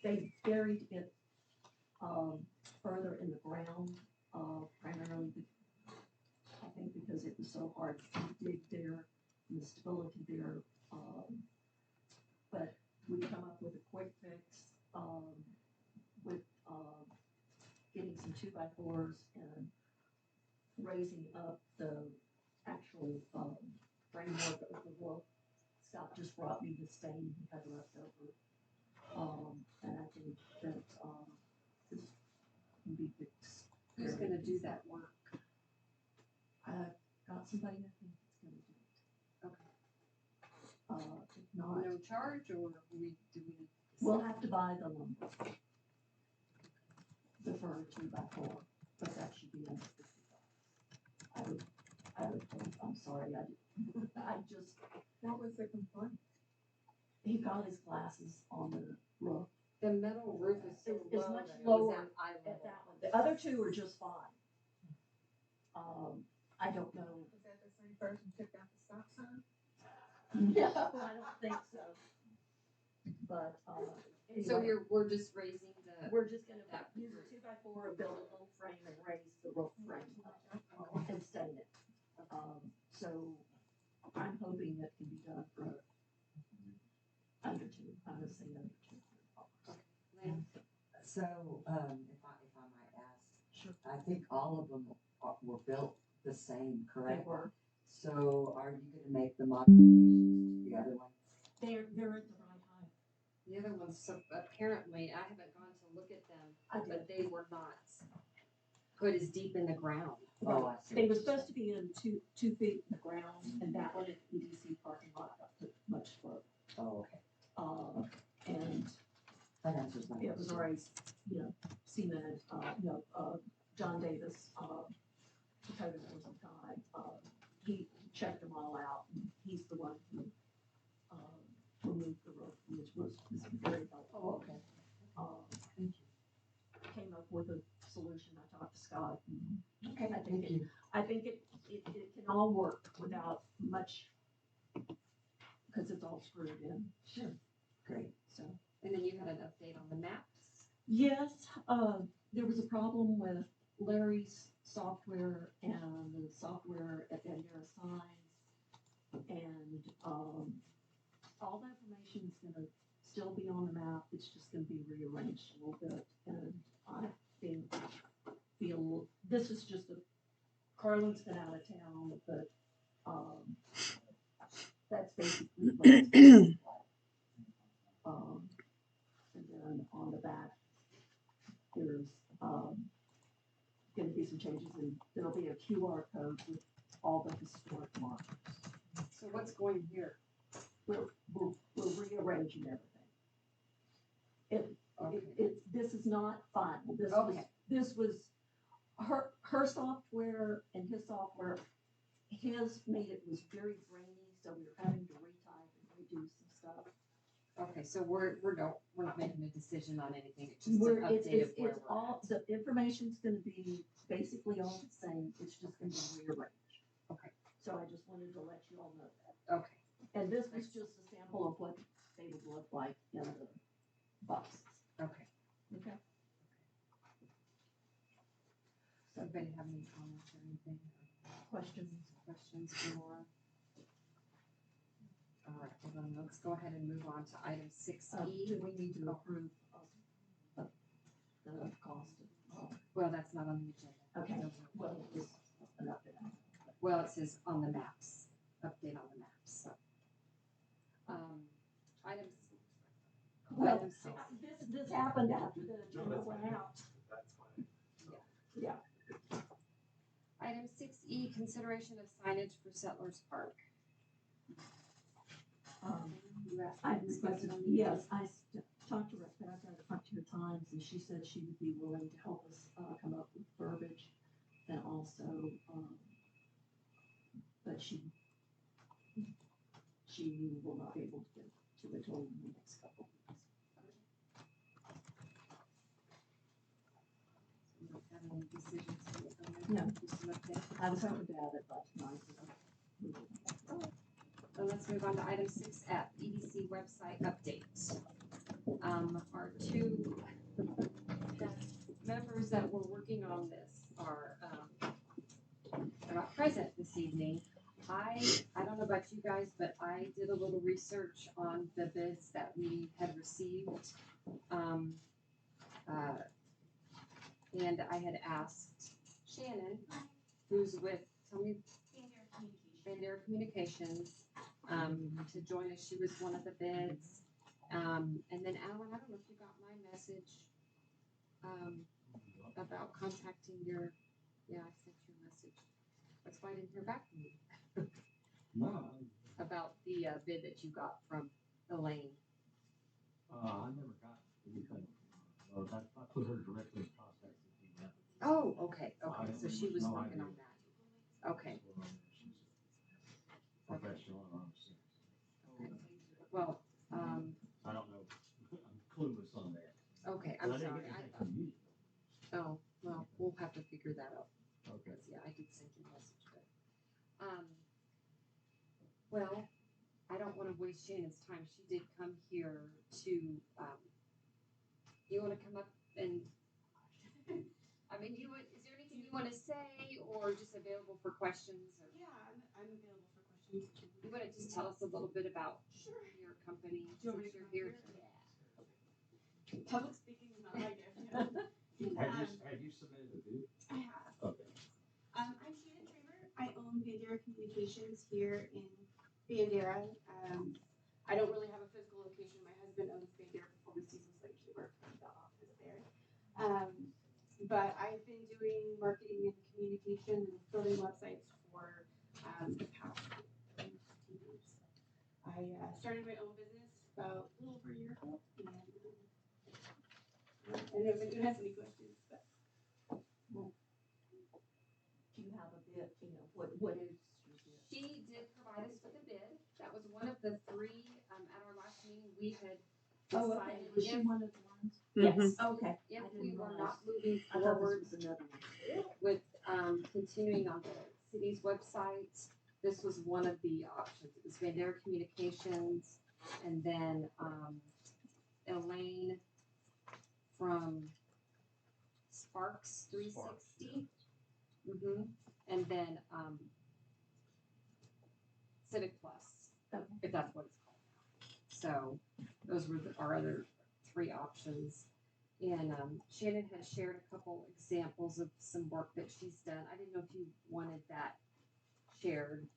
They buried it, further in the ground, primarily, I think because it was so hard to dig there, and the stability there, but we come up with a quick fix, with, getting some 2x4s and raising up the actual, framework of the roof. Scott just brought me the stain he had left over. And I think that, this can be fixed. Who's gonna do that work? I got somebody I think that's gonna do it. Okay. If not, No charge, or do we? we'll have to buy the lumber. The fur 2x4, but that should be under $50. I would hope, I'm sorry, I just, What was the complaint? he got his glasses on the roof. The metal roof is so It's low much that it was lower at eye At level. that one, the other two are just fine. I don't know. Was that the same person who took out the stop sign? No, I don't think so. But, So anyway, we're just raising the. we're just gonna that use a 2x4 and build a little frame and raise the roof frame up and stain it. So I'm hoping it can be done for under two, I'm gonna say under two. Lynn? So, if I might ask, Sure. I think all of them were built the same, They correct? were, So are you gonna make the modifications to the other one? they're at the right height. The other ones, so apparently, I haven't gone to look at them, I did. but they were not put as deep in the ground. Oh, I see. They were supposed to be in 2 feet in the ground, and that one at the EDC parking lot got put much further. Oh, okay. And That answers my it was question. already, cemented, John Davis, the code enforcement guy, he checked them all out, and he's the one who, removed the roof, which was very helpful. Oh, okay. Thank you. Came up with a solution, I talked to Scott, and Okay, I think thank you. I think it can all work without much, because it's all screwed in, Sure. Great. so. And then you had an update on the maps. Yes, there was a problem with Larry's software and the software at Bandera Signs. And, all the information is gonna still be on the map, it's just gonna be rearranged a little bit. And I feel, this is just Carlin's been out of town, but, that's basically what it's gonna look like. And then on the back, there's, gonna be some changes, and there'll be a QR code with all the historic markers. So what's going here? We're rearranging everything. This is not final, Okay. this was, her software and his software, his made it was very grainy, so we were having to retype and redo some stuff. Okay, so we're not making a decision on anything, it's just an update of It's where we're all, the information's gonna be basically all the same, it's just gonna be rearranged. Okay. So I just wanted to let you all know that. Okay. And this was just a sample of what they would look like in the boxes. Okay. Okay. So anybody have any comments or anything? Questions? Questions for Laura? All right, hold on, let's go ahead and move on to item 6E. Do we need to approve of the cost of, Well, that's not on the agenda. okay, Those are- well, just an update. Well, it says on the maps, update on the maps. Items. Well, Item 6. this happened after the agenda went out. That's fine. Yeah. Item 6E, consideration of signage for Settlers Park. You asked I me to discuss it on the yes, I talked to Rebecca a bunch of times, and she said she would be willing to help us, come up with verbiage, and also, but she will not be able to get to it till the next couple of weeks. We don't have any decisions to make on that. No. Just an update. I was hoping to have it by tonight, but we didn't. So let's move on to item 6F, EDC website update. Our two members that were working on this are not present this evening. I don't know about you guys, but I did a little research on the bids that we had received. And I had asked Shannon, who's with, tell me, Bandera Communications, to join us. She was one of the bids. And then Alan, I don't know if you got my message, about contacting your, I sent you a message. That's why I didn't hear back from you. No, About the bid that you got from Elaine. I never got anything. I put her directly in contact with you. Oh, okay, so she was working on that. Okay. Professional, and honest. Okay. Well, I don't know, I'm clueless on that. okay, But I'm I didn't sorry. get anything from you. Oh, well, we'll have to figure that out. Okay. Yeah, I did send you a message, but, well, I don't wanna waste Shannon's time. She did come here to, you wanna come up and, I mean, is there anything you wanna say, or just available for questions? Or? Yeah, I'm available for questions. You wanna just tell us a little bit about your company, since you're here? Public speaking is not my gift. Have you submitted a bid? I have. Okay. I'm Shannon Tramer. I own Bandera Communications here in Bandera. I don't really have a physical location. My husband owns Bandera Performance Diesel, so I usually work from the office there. But I've been doing marketing and communication and building websites for the past 2 years. I started my own business about a little over a year ago, and I don't know if anyone has any questions, but. Do you have a bid, what is your bid? She did provide us with a bid. That was one of the three, at our last meeting, we had Oh, okay, decided was she if, one of the ones? yes, Okay. if I we didn't were realize. not moving I thought forward this was another one. with, continuing on the city's website, this was one of the options. It was Bandera Communications, and then, Elaine from Sparks 360. And then, Civic Plus, Okay. if that's what it's called now. So those were our other three options. And Shannon had shared a couple examples of some work that she's done. I didn't know if you wanted that shared.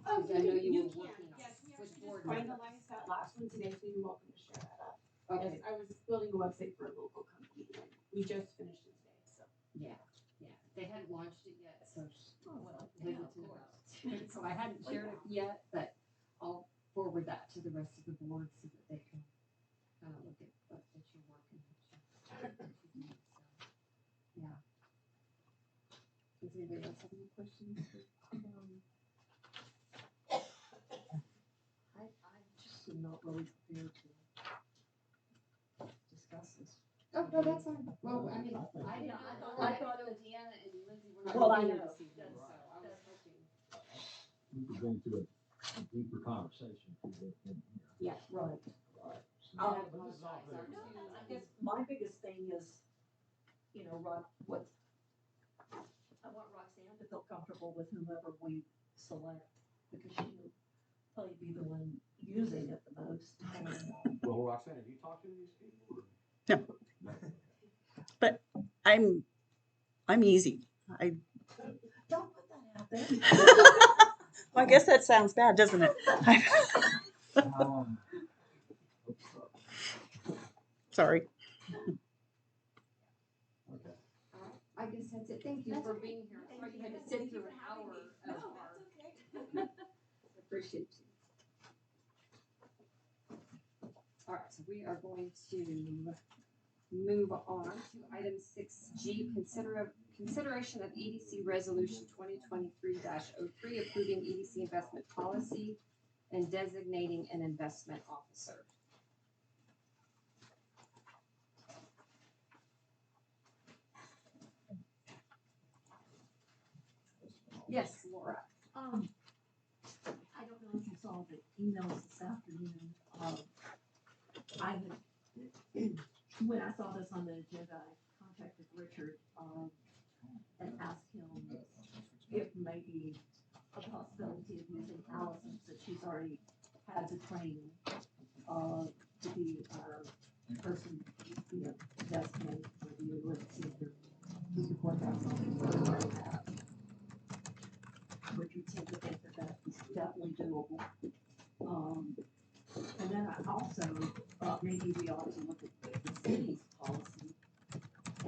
Oh, Because I know you were can. working on Yes, we with actually board just finalized that last one today, so you're welcome to share that up. Okay. Yes, I was building a website for a local company, and we just finished it today, so. Yeah. They hadn't launched it yet, so Oh, well, hesitant yeah, of course. about it. So I hadn't shared it yet, but I'll forward that to the rest of the board so that they can look at what you're working on. So, yeah. Does anybody else have any questions? I just am not really prepared to discuss this. Oh, no, that's fine. Well, I mean, I thought Deanna and Lindsay were not Well, I gonna be here know. this evening, so That's- I was hoping. We could go into a deeper conversation. Yeah, right. I apologize. I guess my biggest thing is, I want Roxanne to feel comfortable with whomever we select, because she will probably be the one using it the most. Well, Roxanne, have you talked to these people? No. But I'm easy. Don't put that out there. Well, I guess that sounds bad, doesn't it? Sorry. Okay. I guess that's it. Thank you for being here. Sorry you had to sit through an hour of No, our. that's okay. Appreciate you. All right, so we are going to move on to item 6G, consideration of EDC Resolution 2023-03, approving EDC investment policy and designating an investment officer. Yes, Laura. I don't know if you saw the emails this afternoon. I had, when I saw this on the agenda, I contacted Richard, and asked him if maybe a possibility of using Allison, since she's already had the training, to be our person, designated for the emergency. We could work out something like that. Richard seemed to think that that was definitely doable. And then I also thought maybe we ought to look at the city's policy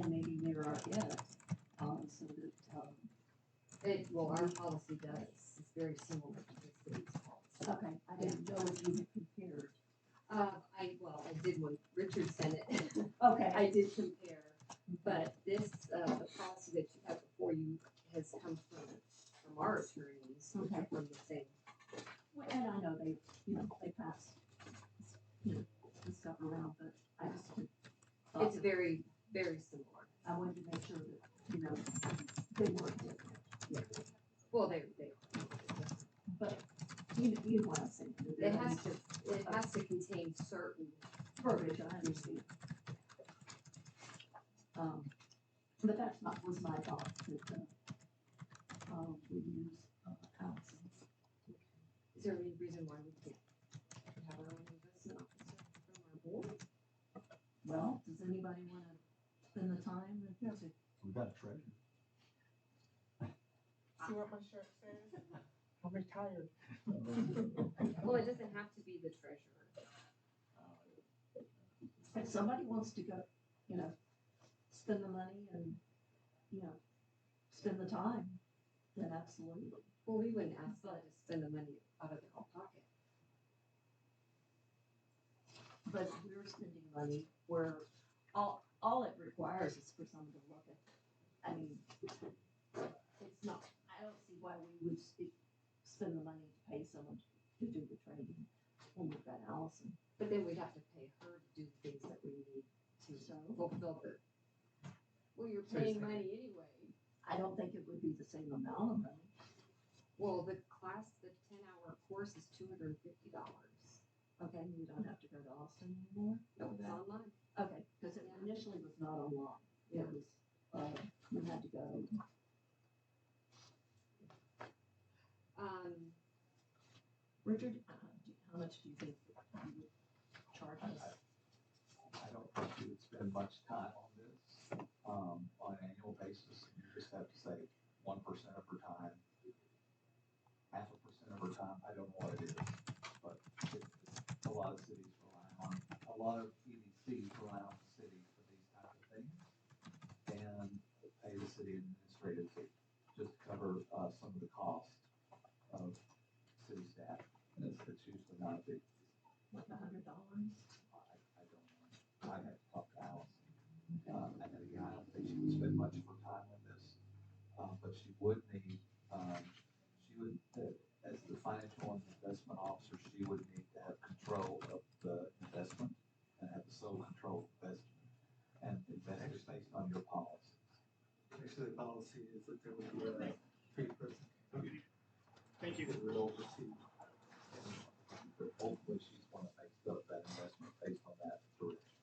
and maybe mirror it, so that, Well, our policy does, it's very similar to the city's policy. okay, I didn't know if you had compared. I did when Richard sent it. Okay. I did compare, but this, the policy that you have before you has come from our attorneys, which are from the same. Well, and I know they pass, the stuff around, but I just thought It's very, very similar. I wanted to make sure that, they weren't different. Well, they. But you know what I'm saying. It has to contain certain. Verbiage, I understand. But that's was my thought, that, we use, Allison. Is there any reason why we can't have our own investment officer from our board? Well, does anybody wanna spend the time to, We've got a treasure. See what my shirt says? I'm retired. Well, it doesn't have to be the treasurer. if somebody wants to go, spend the money and, spend the time, then absolutely. Well, we wouldn't ask them to spend the money out of their own pocket. But we're spending money where all it requires is for someone to look at. I mean, it's not, I don't see why we would spend the money to pay someone to do the training when we've got Allison. But then we'd have to pay her to do the things that we need to fulfill the, well, you're paying money anyway. I don't think it would be the same amount of money. Well, the 10-hour course is $250. Okay, you don't have to go to Austin anymore? No, it's online. Okay, because it initially was not online. It was, you had to go. Richard, how much do you think you would charge us? I don't think you would spend much time on this, on an annual basis. You just have to say 1% of her time, 0.5% of her time. I don't know what it is, but a lot of cities rely on, a lot of EDCs rely on the city for these type of things, and pay the city administrative fee, just to cover some of the cost of city staff. And it's usually not a big, Like $100? I don't know. I'd have to talk to Allison. And then again, I don't think she would spend much of her time on this, but she would need, as the financial and investment officer, she would need to have control of the investment and have the sole control of investment. And invest is based on your policies. Actually, the policy is that there would be a three-person committee Thank you. that would oversee. But ultimately, she's one that makes that investment based on that direction.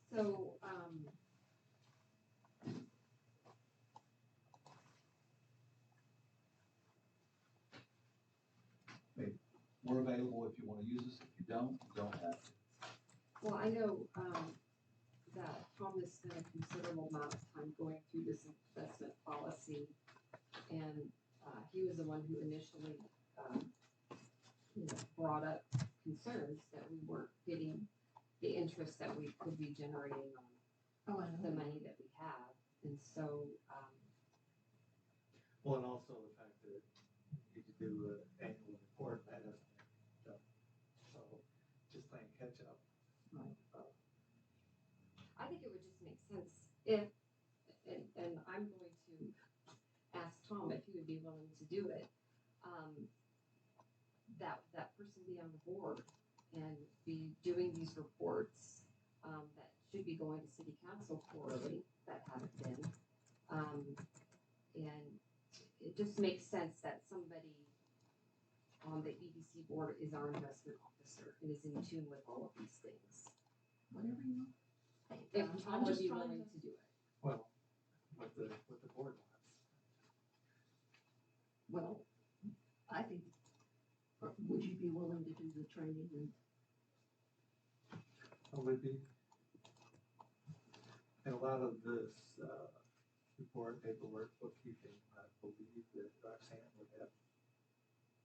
So, We're available if you want to use us. If you don't have to. well, I know, that Tom has spent a considerable amount of time going through this investment policy. And, he was the one who initially, brought up concerns that we weren't getting the interest that we could be generating on the money that we have. And so, Well, and also the fact that you need to do an annual report, that hasn't been done. So just playing catch up. Right. I think it would just make sense if, and I'm going to ask Tom if he would be willing to do it, that person be on the board and be doing these reports, that should be going to city council quarterly, that haven't been. And it just makes sense that somebody on the EDC board is our investment officer and is in tune with all of these things. Whatever you want. If I'm Tom would just be trying willing to- to do it. Well, what the board wants. Well, I think, would you be willing to do the training and Would be. And a lot of this, report, paperwork, bookkeeping, I believe that Roxanne would have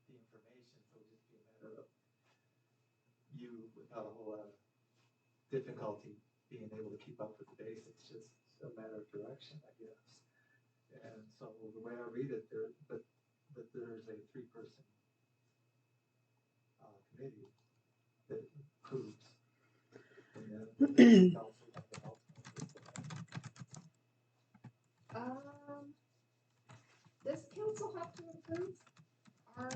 the information, so it'd just be a matter of you without a whole lot of difficulty being able to keep up with the basics, just a matter of direction, I guess. And so the way I read it, there's a three-person committee that approves. And then the council and the health. Does council have to approve our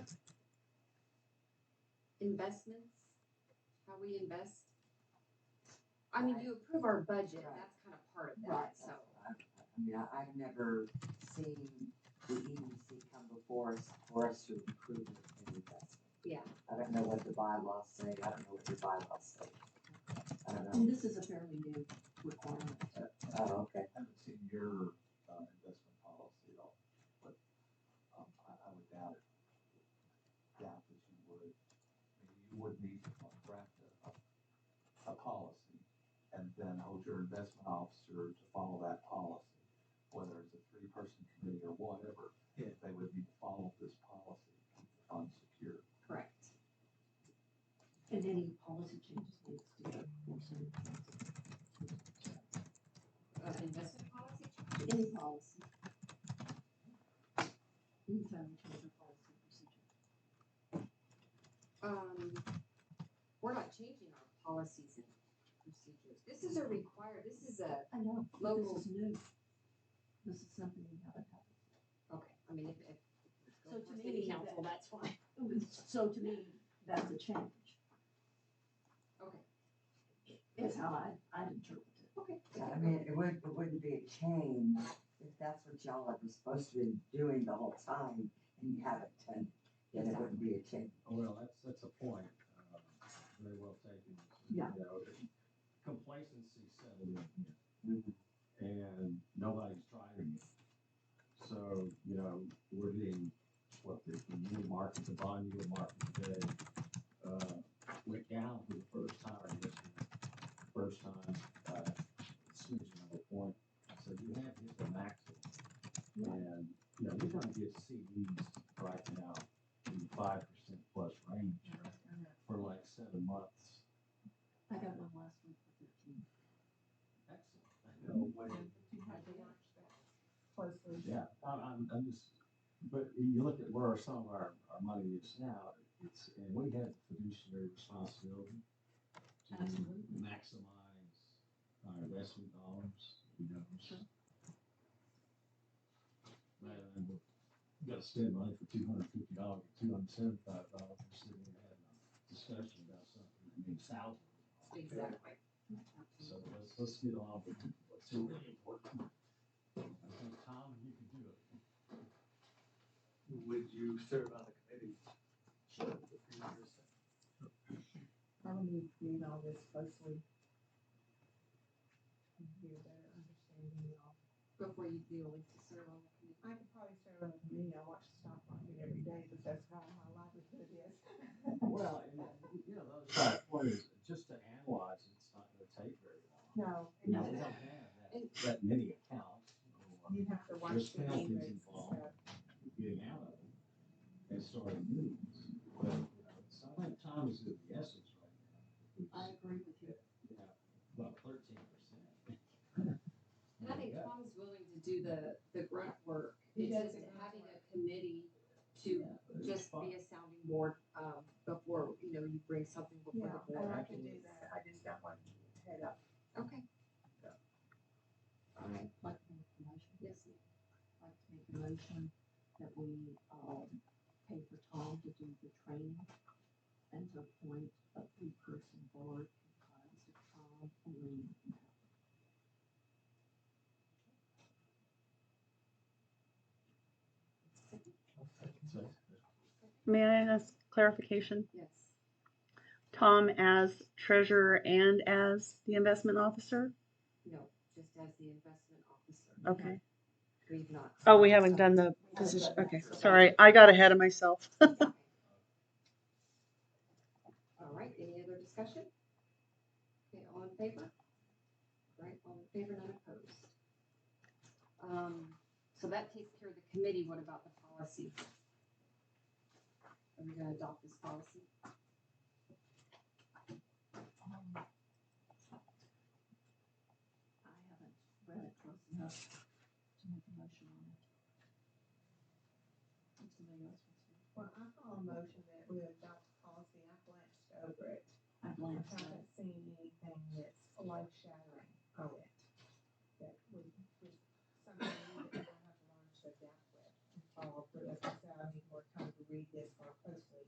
investments, how we invest? I mean, you approve our budget, that's kind of part of that, so. I've never seen the EDC come before us for us to approve an investment. Yeah. I don't know what the bylaws say, I don't know what your bylaws say. I don't know. And this is a fairly new requirement. Oh, okay. I haven't seen your investment policy at all, but I would told your investment officer to follow that policy, whether it's a 3-person committee or whatever, Yeah. they would need to follow this policy to keep the funds secure. Correct. And any policy changes needs to go for some. Investment policy? Any policy. Anytime you change a policy or procedure. We're not changing our policies and procedures. This is a required, this is a, I know, but Local- this is new. This is something we haven't had. okay, I mean, if So to city me, council, that's fine. So to me, that's a change, Okay, is how I'd interpret it. okay. Yeah, I mean, it wouldn't be a change if that's what y'all are supposed to be doing the whole time and you haven't done, then it wouldn't be a change. Well, that's a point, very well taken. Yeah. You know, complacency settled in here, and nobody's driving it. So, you know, we're getting, what, the yield market, the bond yield market today, went down for the first time this year. First time, smidgen of a point. So you have hit the maximum. And, you know, you're gonna get CDs right now in the 5% plus range for like 7 months. I got one last week for 15. Excellent. You know, when, You had to watch that closely. yeah, I'm just, but you look at where some of our money is now, and we have fiduciary responsibility to Absolutely. maximize our investment dollars, you know. Sure. Rather than, you gotta spend money for $250, $275, we're sitting here having a discussion about something that means thousands. Exactly. So let's get on with what's really important. I think, Tom, you can do it. Would you serve on the committee? Sure. How do you read all this closely? And get a better understanding of. Before you feel like to serve on the committee. I could probably serve on the committee. I watch the stock market every day because that's how my livelihood is. Well, and, you know, the other point is, just to analyze it, it's not gonna take very long. No. You know, we don't have that many accounts. You have to watch There's the penalties rates and involved. stuff. Getting out of it and starting new ones. But, you know, so I think time is of the essence right now. I agree with you. Yeah, about 13%. And I think Tom's willing to do the grunt work. He It's does just the grunt having a work. committee to just be a sounding board, before, you know, you bring something before Yeah, the and board. I can do that. I just got one head up. Okay. All right, like to make a motion. Yes, ma'am. Like to make a motion that we, pay for Tom to do the training and to appoint a 3-person board comprised of Tom, Elaine, and Matt. May I ask clarification? Yes. Tom as treasurer and as the investment officer? No, just as the investment officer. Okay. We've not. Oh, we haven't done the position. Okay, sorry, I got ahead of myself. All right, any other discussion? Okay, all in favor? All right, all in favor, none opposed. So that takes care of the committee. What about the policy? Are we gonna adopt this policy? I haven't read it close enough to make a motion on it. If somebody else wants to. Well, I call a motion that we adopt the policy. I glanced over it. I I glanced at it. haven't seen anything that's life shattering on it. That would something new that we don't have to learn to adapt with and follow through. As I said, I need more time to read this more closely.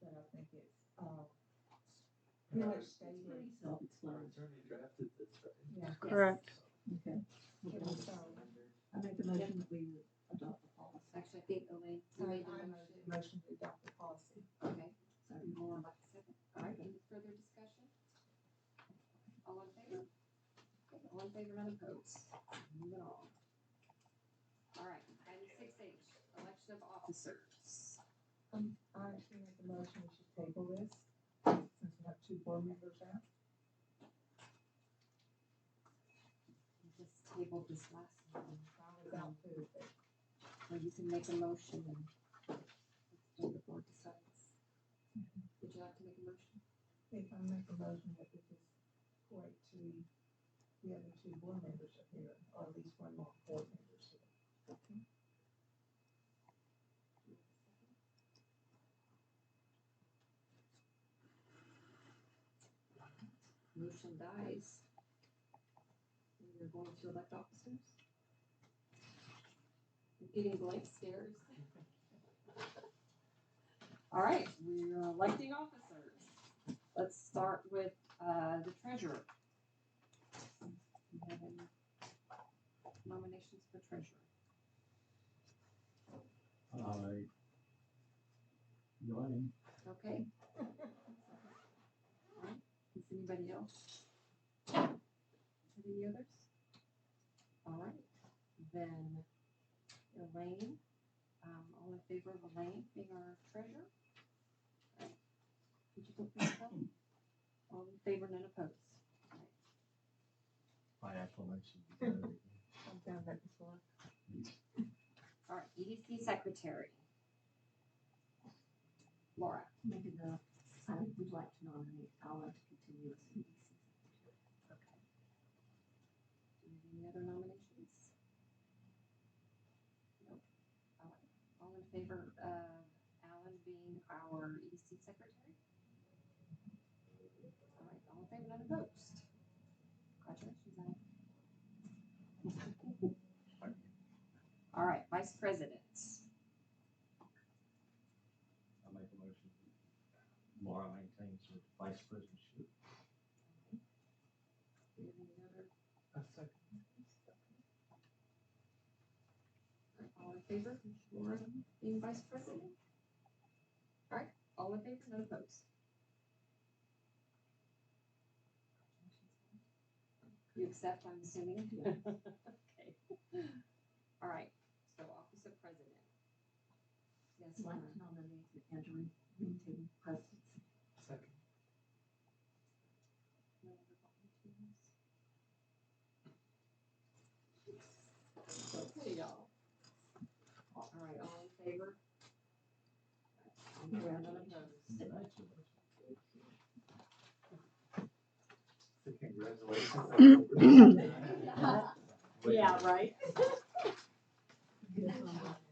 But I think it's, pretty much It's stated. pretty Our self-explanatory. attorney drafted this, right? Yeah. Correct. Okay. So, I make the motion that we adopt the policy. Actually, I think Elaine, you I made the made motion. the motion to adopt the policy. Okay, so you more like a second. All right, any further discussion? All in favor? Okay, all in favor, none opposed. Moving on. All right, item 6H, election of officers. I actually make the motion we should table this, since we have 2 board members out. tabled this last meeting. I was out Tuesday. Or you can make a motion and let the board decides. Would you like to make a motion? If I make a motion that this is correct to the other two board members are here, or at least one more board member is here. Motion dies. And you're going to elect officers? I'm getting blank stares. All right, we're electing officers. Let's start with the treasurer. Do you have any nominations for treasurer? Elaine. Okay. All right, is anybody else? Have any others? All right, then Elaine, all in favor of Elaine being our treasurer? All right. Would you vote for yourself? All in favor, none opposed? All right. By acclamation. I've done that before. All right, EDC secretary. Laura. Maybe I would like to nominate Alan to continue as EDC secretary. Okay. Do you have any other nominations? Nope. All right. All in favor of Alan being our EDC secretary? All right, all in favor, none opposed? Congratulations, Alan. All right, vice president. I make a motion. Laura maintains her vice presidentship. Do you have any other? A second. All in favor, Laura being vice president? All right, all in favor, none opposed? You accept, I'm assuming? Okay. All right, so office of president. Yes, I'd like Laura. to nominate Andrew maintain presidency. Second. No other volunteers? Okay, y'all. All right, all in favor? All in favor, none opposed? Congratulations. Congratulations. Yeah, right?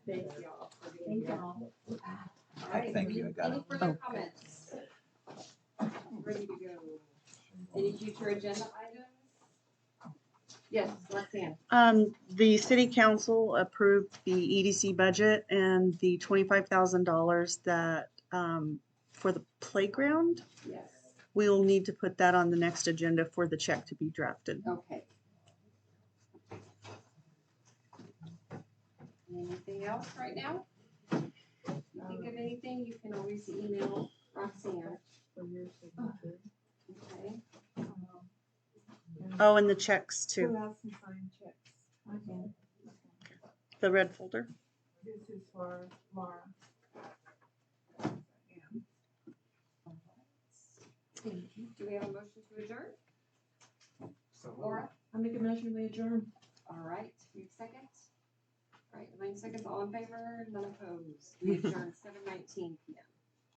Thank y'all for being here. All right, Thank you, I got any it. further comments? Ready to go. Any future agenda items? Yes, Roxanne. The city council approved the EDC budget and the $25,000 that, for the playground. Yes. We will need to put that on the next agenda for the check to be drafted. Okay. Anything else right now? If you think of anything, you can always email Roxanne. For your signature. Okay. Oh, and the checks Who too, else can sign checks? I can. the red folder. This is for Laura. Thank you. Do we have a motion to adjourn? So Laura? I make a motion, we adjourn. All right, you second? All right, 9 seconds, all in favor, none opposed. We adjourn 7:19 PM.